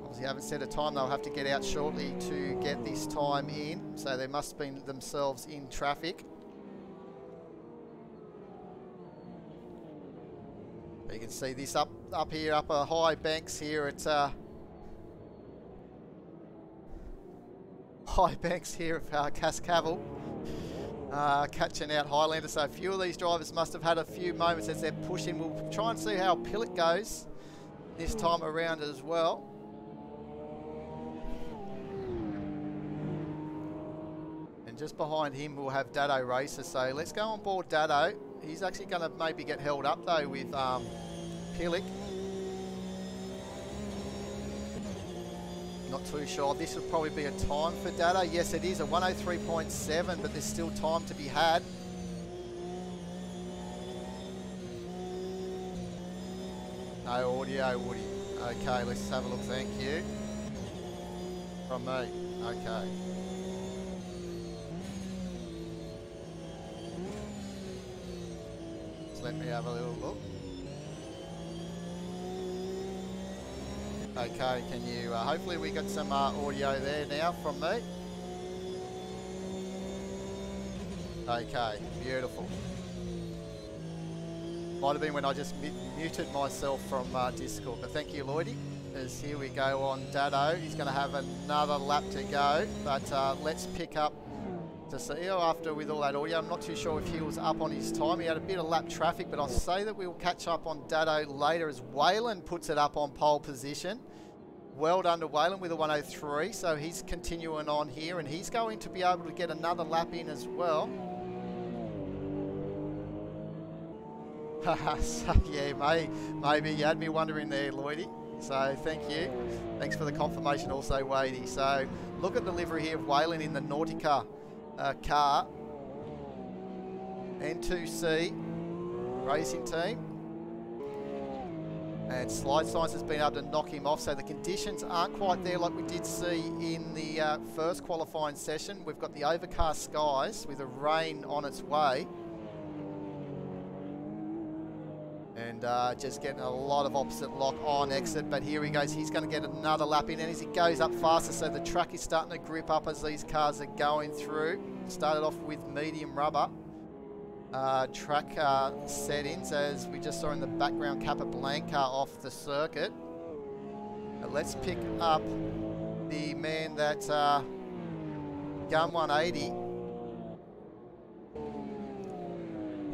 obviously haven't set a time. They'll have to get out shortly to get this time in, so they must have been themselves in traffic. You can see this up here, up a high banks here at high banks here of Cascavel, catching out Highlander. So a few of these drivers must have had a few moments as they're pushing. We'll try and see how Pilot goes this time around as well. And just behind him we'll have Dado Racer. So let's go on board Dado. He's actually going to maybe get held up though with Pillick. Not too sure. This would probably be a time for Dado. Yes, it is a 103.7, but there's still time to be had. No audio, Woody. Okay, let's have a look. Thank you. From me. Okay. Let me have a little look. Okay, can you, hopefully we got some audio there now from me. Okay, beautiful. Might have been when I just muted myself from Discord, but thank you, Lloydie. As here we go on Dado. He's going to have another lap to go, but let's pick up to see after with all that audio. I'm not too sure if he was up on his time. He had a bit of lap traffic, but I'll say that we'll catch up on Dado later as Waylon puts it up on pole position. Well done to Waylon with a 103, so he's continuing on here, and he's going to be able to get another lap in as well. So yeah, maybe you had me wondering there, Lloydie. So thank you. Thanks for the confirmation also, Wadey. So look at the livery here of Waylon in the Nautica car, N2C racing team, and Slide Science has been able to knock him off, so the conditions aren't quite there like we did see in the first qualifying session. We've got the overcast skies with the rain on its way, and just getting a lot of opposite lock on exit. But here he goes, he's going to get another lap in, and as he goes up faster, so the track is starting to grip up as these cars are going through. Started off with medium rubber track settings, as we just saw in the background, Capablanca off the circuit. Let's pick up the man that Gun 180.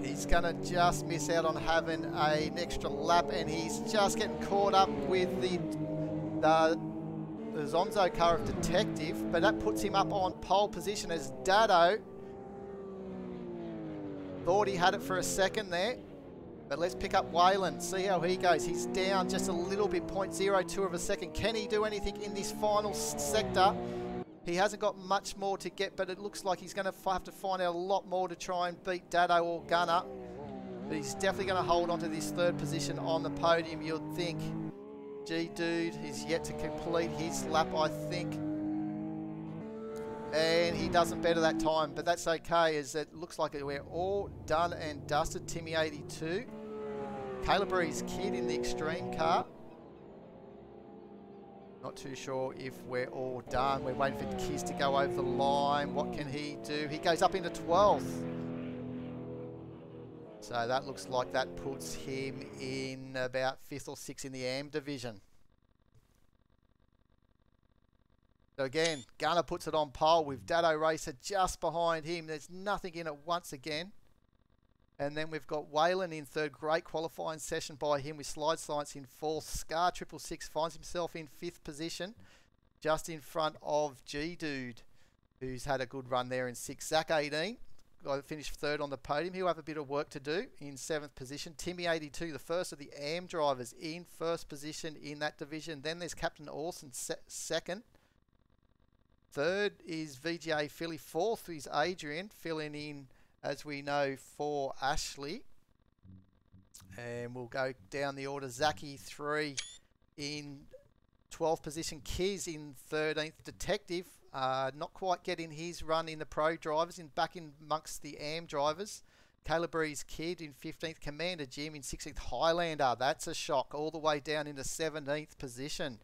He's going to just miss out on having an extra lap, and he's just getting caught up with the Zonzo car of Detective, but that puts him up on pole position as Dado thought he had it for a second there. But let's pick up Waylon, see how he goes. He's down just a little bit, 0.02 of a second. Can he do anything in this final sector? He hasn't got much more to get, but it looks like he's going to have to find out a lot more to try and beat Dado or Gunner. But he's definitely going to hold on to this third position on the podium, you'd think. G Dude is yet to complete his lap, I think. And he doesn't better that time, but that's okay, as it looks like we're all done and dusted. Timmy 82 Calebree's Kid in the extreme car. Not too sure if we're all done. We're waiting for Kiz to go over the line. What can he do? He goes up into 12th. So that looks like that puts him in about 5th or 6th in the AM division. So again, Gunner puts it on pole with Dado Racer just behind him. There's nothing in it once again. And then we've got Whalen in 3rd. Great qualifying session by him with Slide Science in 4th. Scar 666 finds himself in 5th position, just in front of G-Dude, who's had a good run there in 6th. Zach 18 finished 3rd on the podium. He'll have a bit of work to do in 7th position. Timmy 82, the first of the AM drivers, in 1st position in that division. Then there's Captain Orson 2nd. 3rd is VGA Philly. 4th is Adrian, filling in, as we know, for Ashley. And we'll go down the order. Zaki 3 in 12th position. Kiz in 13th. Detective not quite getting his run in the pro drivers, back in amongst the AM drivers. Calebree's Kid in 15th. Commander Jim in 16th. Highlander, that's a shock, all the way down into 17th position.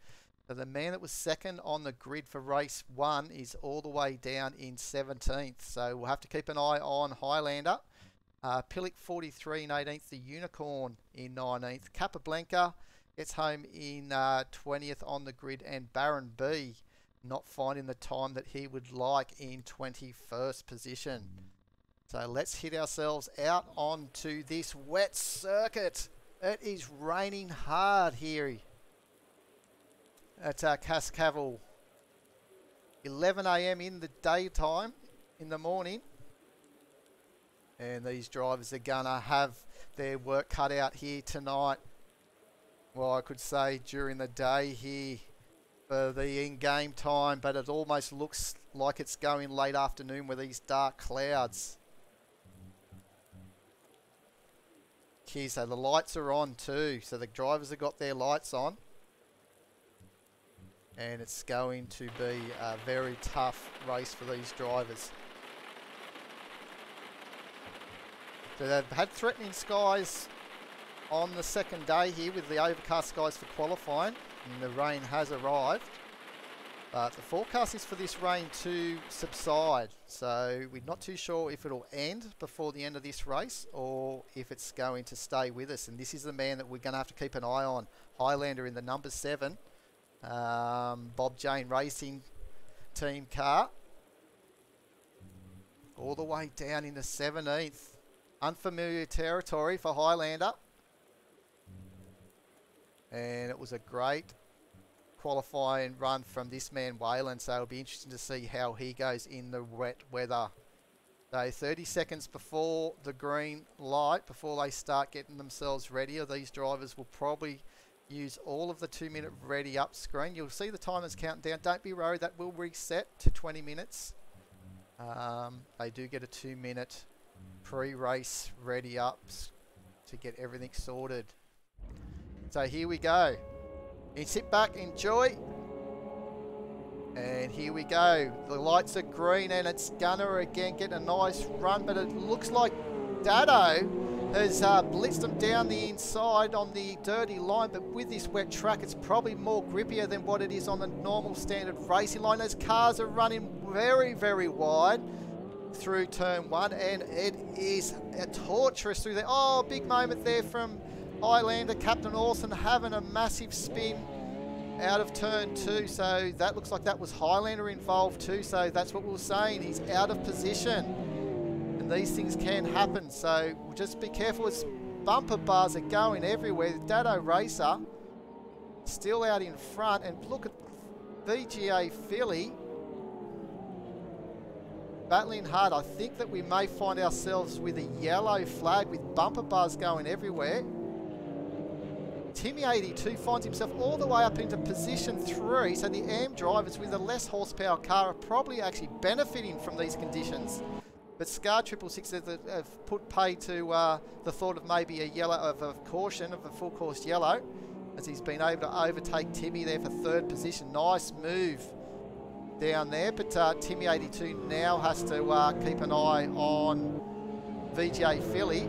So the man that was 2nd on the grid for race 1 is all the way down in 17th. So we'll have to keep an eye on Highlander. Pillick 43 in 18th. The Unicorn in 19th. Capablanca gets home in 20th on the grid. And Baron B not finding the time that he would like in 21st position. So let's hit ourselves out onto this wet circuit. It is raining hard here at Cascavel. 11 AM in the daytime, in the morning. And these drivers are gonna have their work cut out here tonight. Well, I could say during the day here for the in-game time, but it almost looks like it's going late afternoon with these dark clouds. Okay, so the lights are on too. So the drivers have got their lights on. And it's going to be a very tough race for these drivers. So they've had threatening skies on the second day here with the overcast skies for qualifying, and the rain has arrived. But the forecast is for this rain to subside, so we're not too sure if it'll end before the end of this race or if it's going to stay with us. And this is the man that we're going to have to keep an eye on. Highlander in the number 7. Bob Jane Racing team car. All the way down into 17th. Unfamiliar territory for Highlander. And it was a great qualifying run from this man Whalen, so it'll be interesting to see how he goes in the wet weather. So 30 seconds before the green light, before they start getting themselves ready, these drivers will probably use all of the 2-minute ready up screen. You'll see the timers counting down. Don't be worried, that will reset to 20 minutes. They do get a 2-minute pre-race ready ups to get everything sorted. So here we go. You sit back, enjoy. And here we go. The lights are green and it's Gunner again getting a nice run, but it looks like Dado has blitzed them down the inside on the dirty line, but with this wet track it's probably more grippier than what it is on the normal standard racing line. Those cars are running very, very wide through turn 1, and it is torturous through there. Oh, big moment there from Highlander. Captain Orson having a massive spin out of turn 2, so that looks like that was Highlander involved too, so that's what we were saying. He's out of position, and these things can happen, so we'll just be careful as bumper bars are going everywhere. Dado Racer still out in front, and look at VGA Philly battling hard. I think that we may find ourselves with a yellow flag with bumper bars going everywhere. Timmy 82 finds himself all the way up into position 3, so the AM drivers with a less horsepower car are probably actually benefiting from these conditions. But Scar 666 have put pay to the thought of maybe a yellow, of a caution, of a full course yellow, as he's been able to overtake Timmy there for 3rd position. Nice move down there, but Timmy 82 now has to keep an eye on VGA Philly.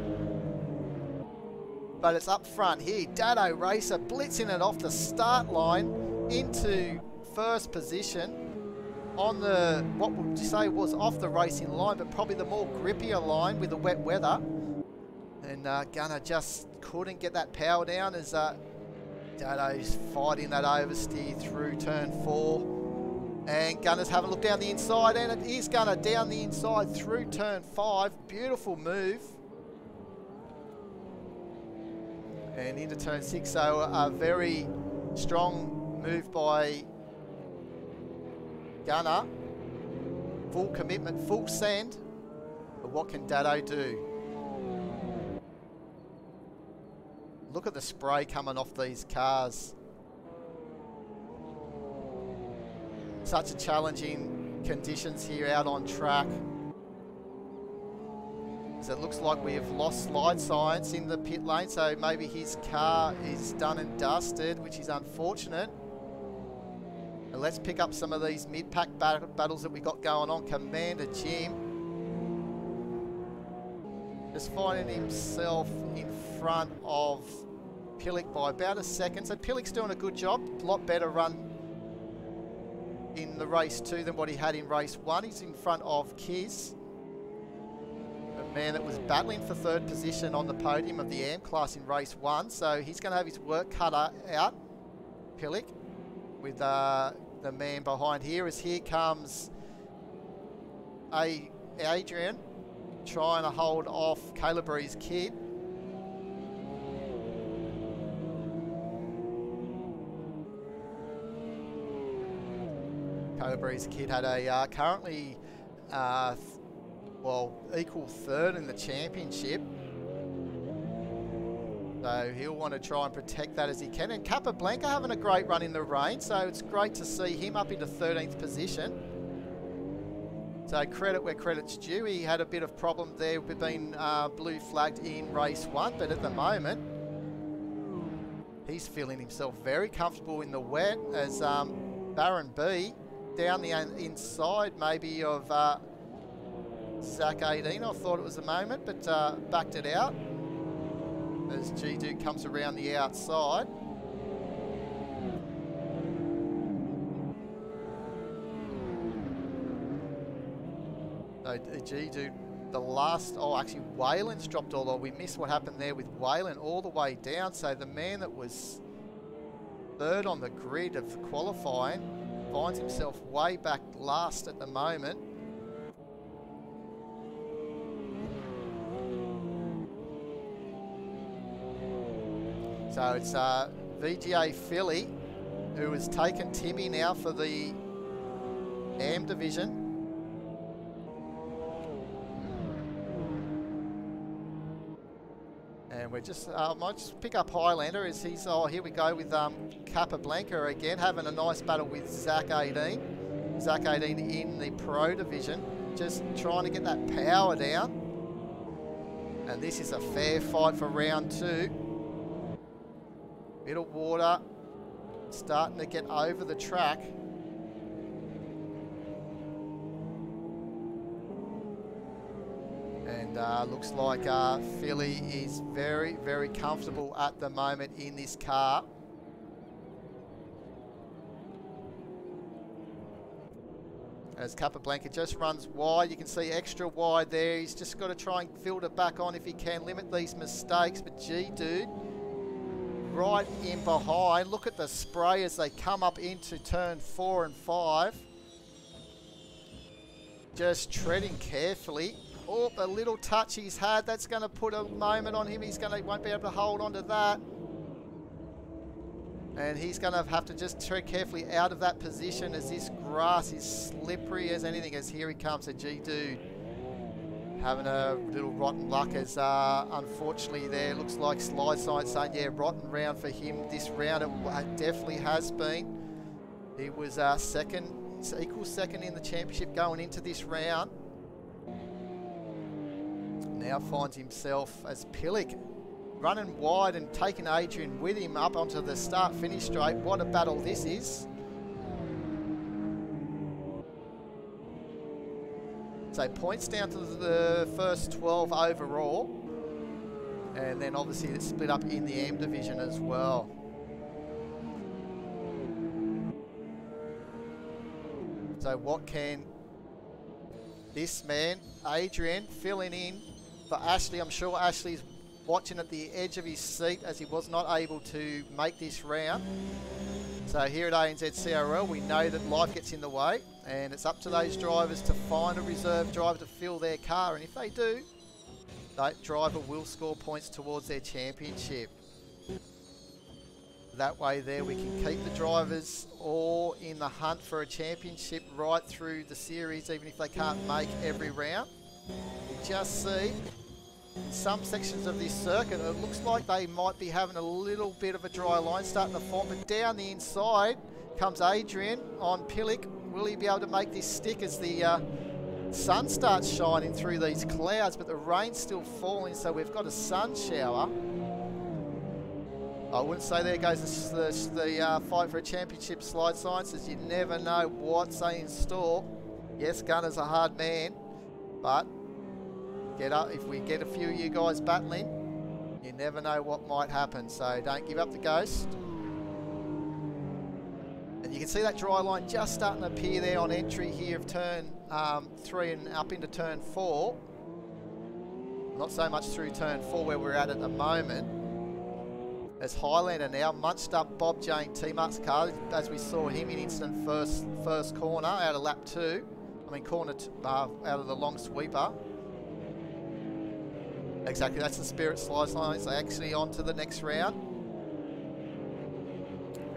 But it's up front here. Dado Racer blitzing it off the start line into first position on the, what would you say was off the racing line, but probably the more grippier line with the wet weather. And Gunner just couldn't get that power down as Dado's fighting that oversteer through turn 4. And Gunner's having a look down the inside, and it is Gunner down the inside through turn 5. Beautiful move. And into turn 6, so a very strong move by Gunner. Full commitment, full send. But what can Dado do? Look at the spray coming off these cars. Such a challenging conditions here out on track. So it looks like we have lost slide science in the pit lane, so maybe his car is done and dusted, which is unfortunate. And let's pick up some of these mid-pack battles that we got going on. Commander Jim just finding himself in front of Pillick by about a second. So Pillick's doing a good job, a lot better run in the race 2 than what he had in race 1. He's in front of Kiz, a man that was battling for 3rd position on the podium of the AM class in race 1. So he's going to have his work cut out, Pillick, with the man behind here. As here comes Adrian trying to hold off Calibre's kid. Calibre's kid had a currently well, equal 3rd in the championship. So he'll want to try and protect that as he can. And Capablanca having a great run in the rain, so it's great to see him up into 13th position. So credit where credit's due. He had a bit of problem there with being blue flagged in race 1, but at the moment he's feeling himself very comfortable in the wet as Baron B down the inside maybe of Zach 18. I thought it was a moment, but backed it out as G-Dude comes around the outside. So G-Dude, the last, oh actually Wayland's dropped all, we missed what happened there with Wayland all the way down. So the man that was 3rd on the grid of the qualifying finds himself way back last at the moment. So it's VGA Philly who has taken Timmy now for the AM division. And we're just, I might just pick up Highlander as he's, oh here we go with Capablanca again, having a nice battle with Zach 18. Zach 18 in the Pro division, just trying to get that power down. And this is a fair fight for round 2. Bit of water, starting to get over the track. And looks like Philly is very, very comfortable at the moment in this car. As Capablanca just runs wide, you can see extra wide there. He's just got to try and filter back on if he can, limit these mistakes. But G-Dude right in behind. Look at the spray as they come up into turn 4 and 5. Just treading carefully. Oh, a little touch he's had. That's going to put a moment on him. Won't be able to hold on to that. And he's going to have to just tread carefully out of that position as this grass is slippery as anything. As here he comes, a G-Dude having a little rotten luck as unfortunately there looks like slide side saying, yeah, rotten round for him this round. It definitely has been. He was second, equal second in the championship going into this round. Now finds himself as Pillick running wide and taking Adrian with him up onto the start-finish straight. What a battle this is. So points down to the first 12 overall. And then obviously it's split up in the M division as well. So what can this man, Adrian, filling in for Ashley? I'm sure Ashley's watching at the edge of his seat as he was not able to make this round. So here at ANZCRL, we know that life gets in the way, and it's up to those drivers to find a reserve driver to fill their car, and if they do, that driver will score points towards their championship. That way there we can keep the drivers all in the hunt for a championship right through the series, even if they can't make every round. You just see some sections of this circuit, it looks like they might be having a little bit of a dry line starting to form, but down the inside comes Adrian on Pillick. Will he be able to make this stick as the sun starts shining through these clouds, but the rain's still falling, so we've got a sun shower. I wouldn't say there goes the fight for a championship, Slide Sciences. You never know what's in store. Yes, Gunner's a hard man, but get up. If we get a few of you guys battling, you never know what might happen, so don't give up the ghost. And you can see that dry line just starting to appear there on entry here of turn 3 and up into turn 4. Not so much through turn 4 where we're at the moment. As Highlander now munched up Bob Jane T-Mark's car, as we saw him in instant first corner out of lap 2. I mean corner out of the long sweeper. Exactly, that's the Spirit Slide Lines. They actually on to the next round.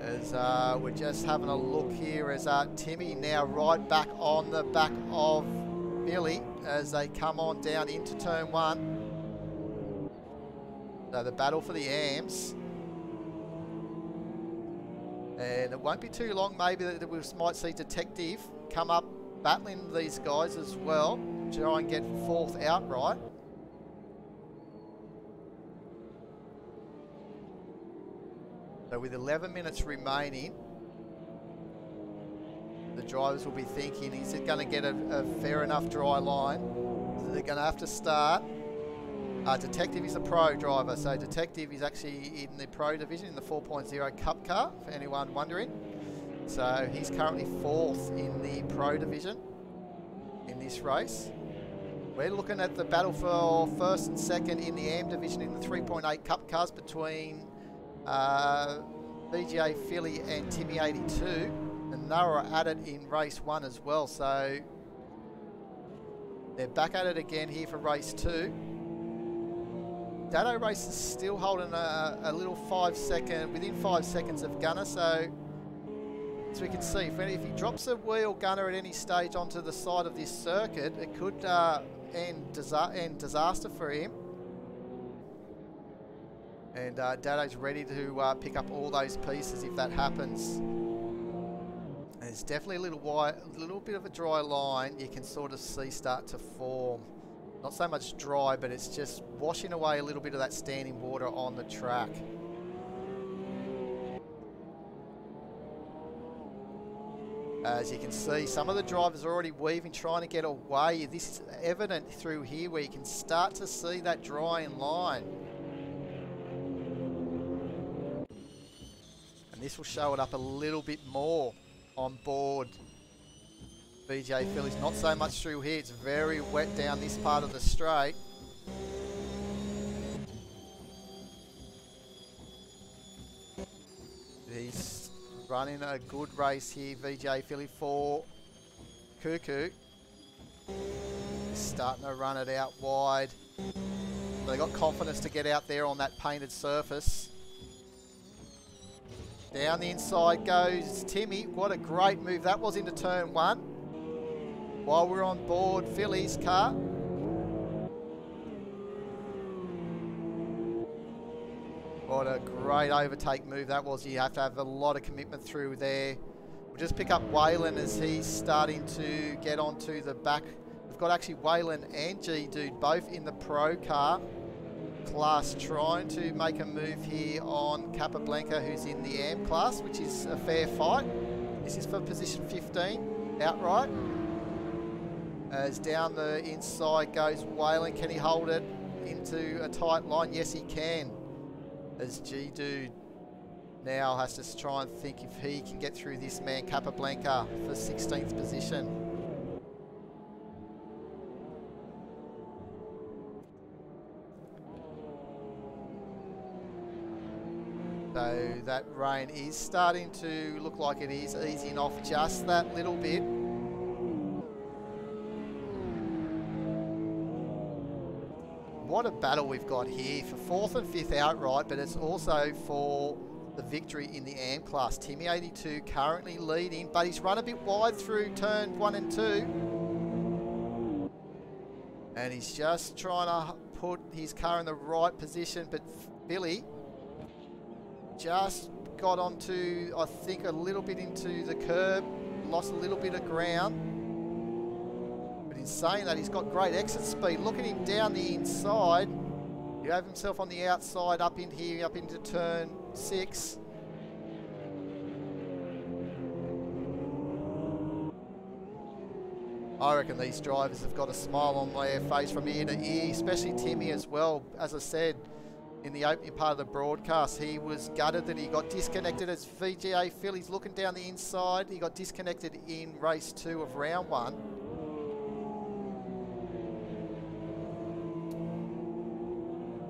As we're just having a look here as Timmy now right back on the back of Billy as they come on down into turn 1. So the battle for the AMs. And it won't be too long maybe that we might see Detective come up battling these guys as well. Try and get 4th outright. So with 11 minutes remaining, the drivers will be thinking, is it going to get a fair enough dry line? They're going to have to start. Detective is a pro driver, so Detective is actually in the pro division in the 4.0 Cup car, for anyone wondering. So he's currently 4th in the pro division in this race. We're looking at the battle for 1st and 2nd in the AM division in the 3.8 Cup cars between BGA Philly and Timmy 82, and they were at it in race 1 as well, so they're back at it again here for race 2. Dado Race is still holding a little within 5 seconds of Gunner, so as we can see, if he drops a wheel Gunner at any stage onto the side of this circuit, it could end disaster for him. And Dado's ready to pick up all those pieces if that happens. And there's definitely a little bit of a dry line you can sort of see start to form. Not so much dry, but it's just washing away a little bit of that standing water on the track. As you can see, some of the drivers are already weaving, trying to get away. This is evident through here where you can start to see that drying line. And this will show it up a little bit more on board BJ Phillies. Not so much through here, it's very wet down this part of the straight. He's running a good race here, VJ Philly, for Cuckoo. He's starting to run it out wide. They got confidence to get out there on that painted surface. Down the inside goes Timmy. What a great move that was into turn 1. While we're on board Philly's car. What a great overtake move that was. You have to have a lot of commitment through there. We'll just pick up Waylon as he's starting to get onto the back. We've got actually Waylon and G-Dude both in the pro car class trying to make a move here on Capablanca, who's in the AM class, which is a fair fight. This is for position 15 outright. As down the inside goes Waylon. Can he hold it? into a tight line? Yes, he can. As G-Dude now has to try and think if he can get through this man, Capablanca, for 16th position. So that rain is starting to look like it is easing off just that little bit. What a battle we've got here for 4th and 5th outright, but it's also for the victory in the AM class. Timmy 82 currently leading, but he's run a bit wide through turn 1 and 2. And he's just trying to put his car in the right position, but Billy just got onto, I think, a little bit into the curb, lost a little bit of ground. But in saying that, he's got great exit speed. Look at him down the inside. He have himself on the outside, up in here, up into turn 6. I reckon these drivers have got a smile on their face from ear to ear, especially Timmy as well. As I said in the opening part of the broadcast, he was gutted that he got disconnected as VGA Phil. He's looking down the inside. He got disconnected in race 2 of round 1.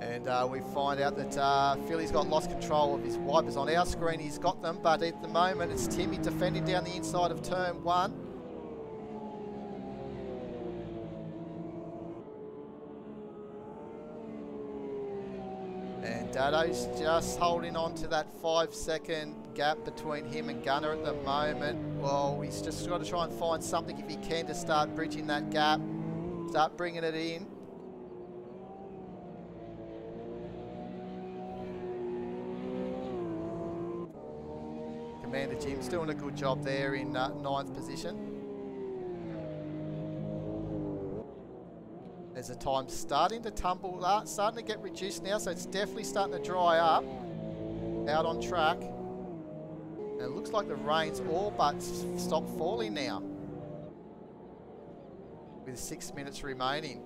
And we find out that Philly's got lost control of his wipers. On our screen he's got them, but at the moment it's Timmy defending down the inside of turn 1. And Dado's just holding on to that 5-second gap between him and Gunner at the moment. Well, he's just got to try and find something if he can to start bridging that gap, start bringing it in. Commander Jim's doing a good job there in 9th position. There's the time starting to tumble, starting to get reduced now, so it's definitely starting to dry up out on track. And it looks like the rain's all but stopped falling now, with 6 minutes remaining.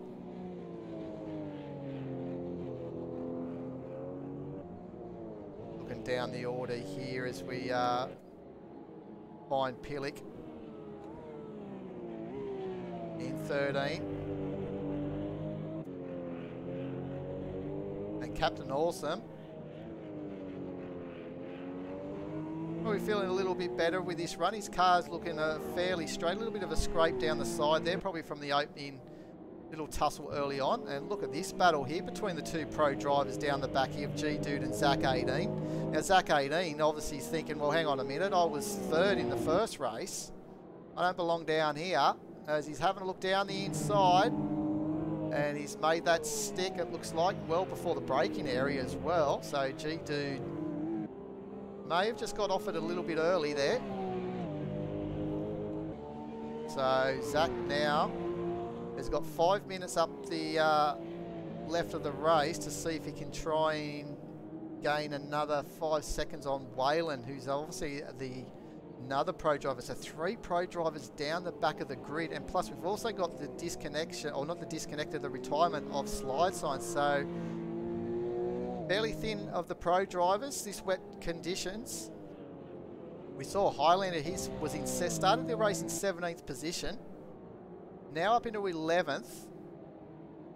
Looking down the order here as we find Pillick in 13. Captain Awesome. Probably feeling a little bit better with this run. His car's looking fairly straight. A little bit of a scrape down the side there, probably from the opening little tussle early on. And look at this battle here between the 2 pro drivers down the back here of G-Dude and Zach 18. Now Zach 18 obviously is thinking, well, hang on a minute, I was 3rd in the first race. I don't belong down here. As he's having a look down the inside. And he's made that stick, it looks like, well before the braking area as well. So G-Dude may have just got off it a little bit early there. So Zach now has got 5 minutes up the left of the race to see if he can try and gain another 5 seconds on Wayland, who's obviously another pro driver. So 3 pro drivers down the back of the grid, and plus we've also got the disconnection, or not the disconnected, the retirement of slide signs. So fairly thin of the pro drivers, this wet conditions. We saw Highlander, started the race in 17th position, now up into 11th.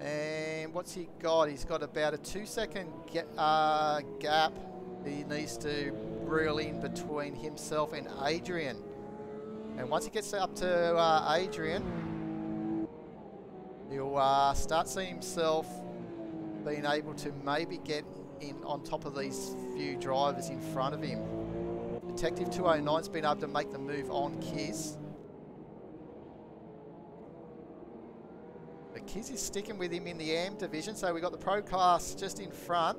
And what's he got? He's got about a 2-second gap he needs to reel in between himself and Adrian. And once he gets up to Adrian, he'll start seeing himself being able to maybe get in on top of these few drivers in front of him. Detective 209's been able to make the move on Kiz. But Kiz is sticking with him in the AM division, so we've got the pro class just in front.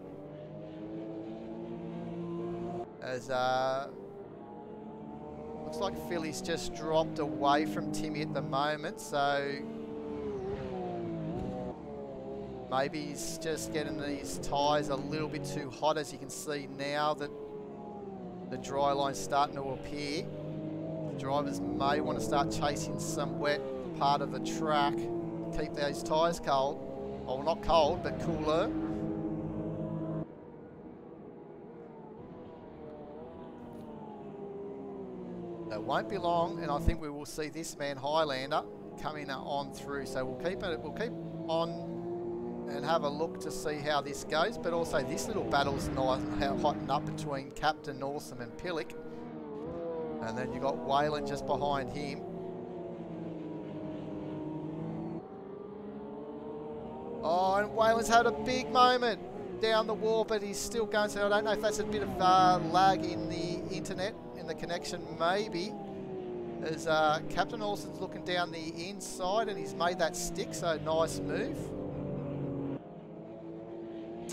As looks like Philly's just dropped away from Timmy at the moment, so maybe he's just getting these tyres a little bit too hot. As you can see now that the dry line's starting to appear, the drivers may want to start chasing some wet part of the track, keep those tyres cold. Oh, not cold, but cooler. It won't be long, and I think we will see this man Highlander coming on through. So we'll keep on and have a look to see how this goes. But also this little battle's nice, hotting up between Captain Awesome and Pillick. And then you got Whalen just behind him. Oh, and Whalen's had a big moment down the wall, but he's still going. So I don't know if that's a bit of lag in the internet, in the connection, maybe. As Captain Awesome's looking down the inside, and he's made that stick, so nice move.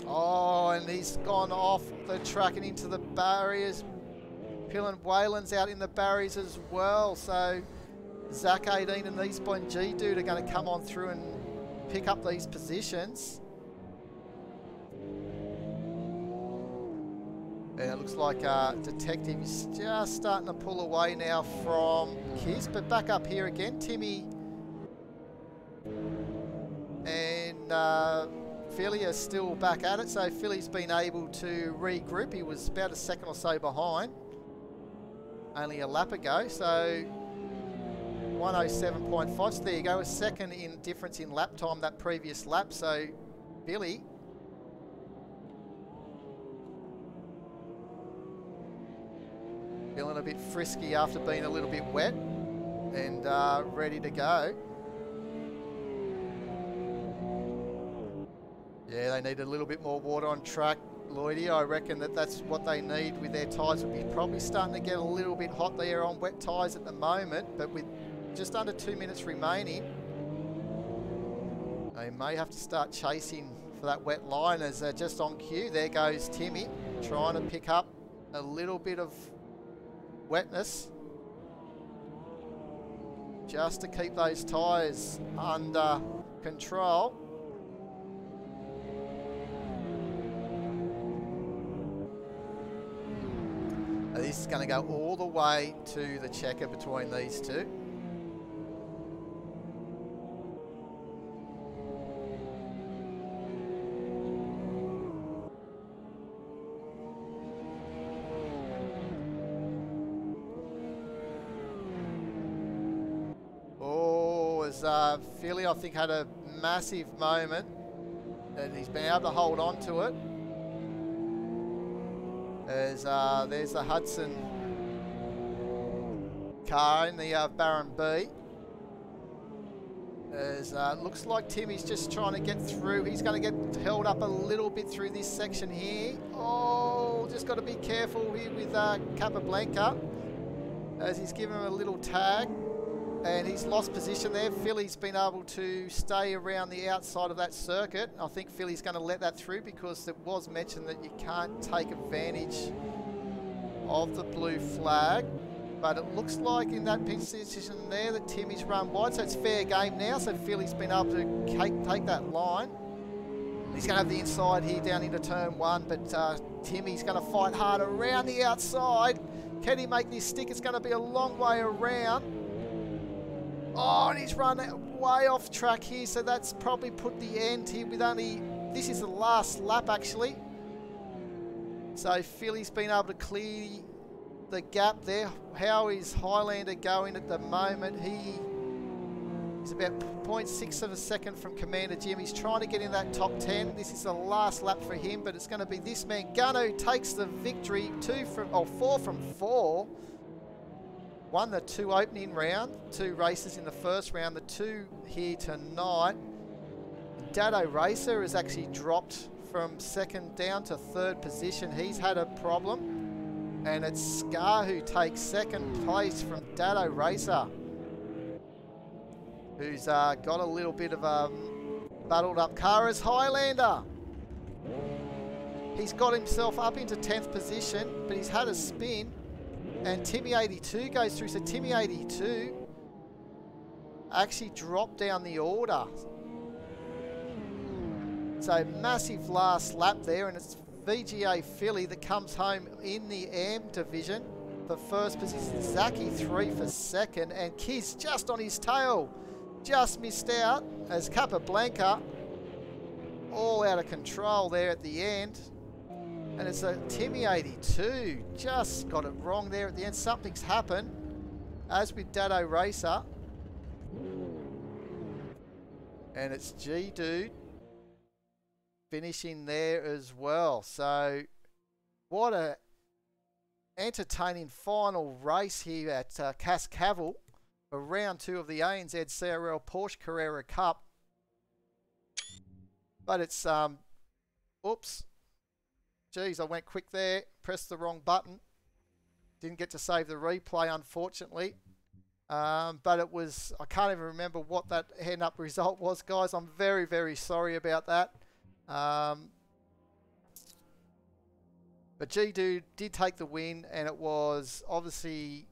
Oh, and he's gone off the track and into the barriers. Pillen Whalen's out in the barriers as well, so Zach 18 and these G dude are going to come on through and pick up these positions. And it looks like Detective is just starting to pull away now from Kiss, but back up here again, Timmy and Philly are still back at it, so Philly's been able to regroup. He was about a second or so behind, only a lap ago, so 107.5, so there you go, a second in difference in lap time that previous lap, so Billy feeling a bit frisky after being a little bit wet and ready to go. Yeah, they need a little bit more water on track, Lloydie. I reckon that's what they need with their tyres. Will be probably starting to get a little bit hot there on wet tyres at the moment, but with just under 2 minutes remaining, they may have to start chasing for that wet line. As just on cue, there goes Timmy trying to pick up a little bit of wetness just to keep those tyres under control. This is going to go all the way to the checker between these two. Philly, I think, had a massive moment, and he's been able to hold on to it. As there's the Hudson car in the Baron B. As looks like Timmy's just trying to get through. He's going to get held up a little bit through this section here. Oh, just got to be careful here with Capablanca, as he's given him a little tag. And he's lost position there. Philly's been able to stay around the outside of that circuit. I think Philly's going to let that through because it was mentioned that you can't take advantage of the blue flag. But it looks like in that position there that Timmy's run wide, so it's fair game now. So Philly's been able to take that line. He's going to have the inside here down into turn one, but Timmy's going to fight hard around the outside. Can he make this stick? It's going to be a long way around. Oh, and he's run way off track here, so that's probably put the end here with only... This is the last lap, actually. So Philly's been able to clear the gap there. How is Highlander going at the moment? He's about 0.6 of a second from Commander Jim. He's trying to get in that top 10. This is the last lap for him, but it's going to be this man, Gunno, takes the victory. 4 from 4. Won the 2 opening round, 2 races in the first round, the 2 here tonight. Dado Racer has actually dropped from second down to third position. He's had a problem, and it's Scar who takes second place from Dado Racer, who's got a little bit of a battled up car as Highlander. He's got himself up into 10th position, but he's had a spin. And Timmy 82 goes through. So Timmy 82 actually dropped down the order. So massive last lap there, and it's VGA Philly that comes home in the AM division for first position. Zaki 3 for second, and Kiz just on his tail. Just missed out as Capablanca all out of control there at the end. And it's a Timmy 82. Just got it wrong there at the end. Something's happened. As with Dado Racer. And it's G-Dude finishing there as well. So what a entertaining final race here at Cascavel for round 2 of the ANZCRL Porsche Carrera Cup. But it's, oops. Geez, I went quick there. Pressed the wrong button. Didn't get to save the replay, unfortunately. But it was, I can't even remember what that end-up result was, guys. I'm very, very sorry about that. But G-Dude did take the win, and it was obviously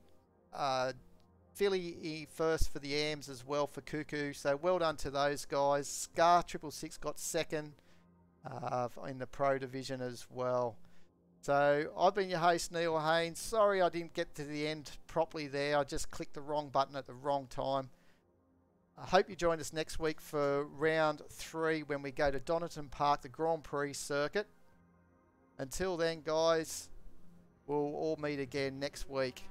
Philly first for the AMs as well for Cuckoo. So well done to those guys. Scar 666 got second in the Pro Division as well. So I've been your host, Neil Haynes. Sorry I didn't get to the end properly there. I just clicked the wrong button at the wrong time. I hope you join us next week for round 3 when we go to Donington Park, the Grand Prix circuit. Until then, guys, we'll all meet again next week.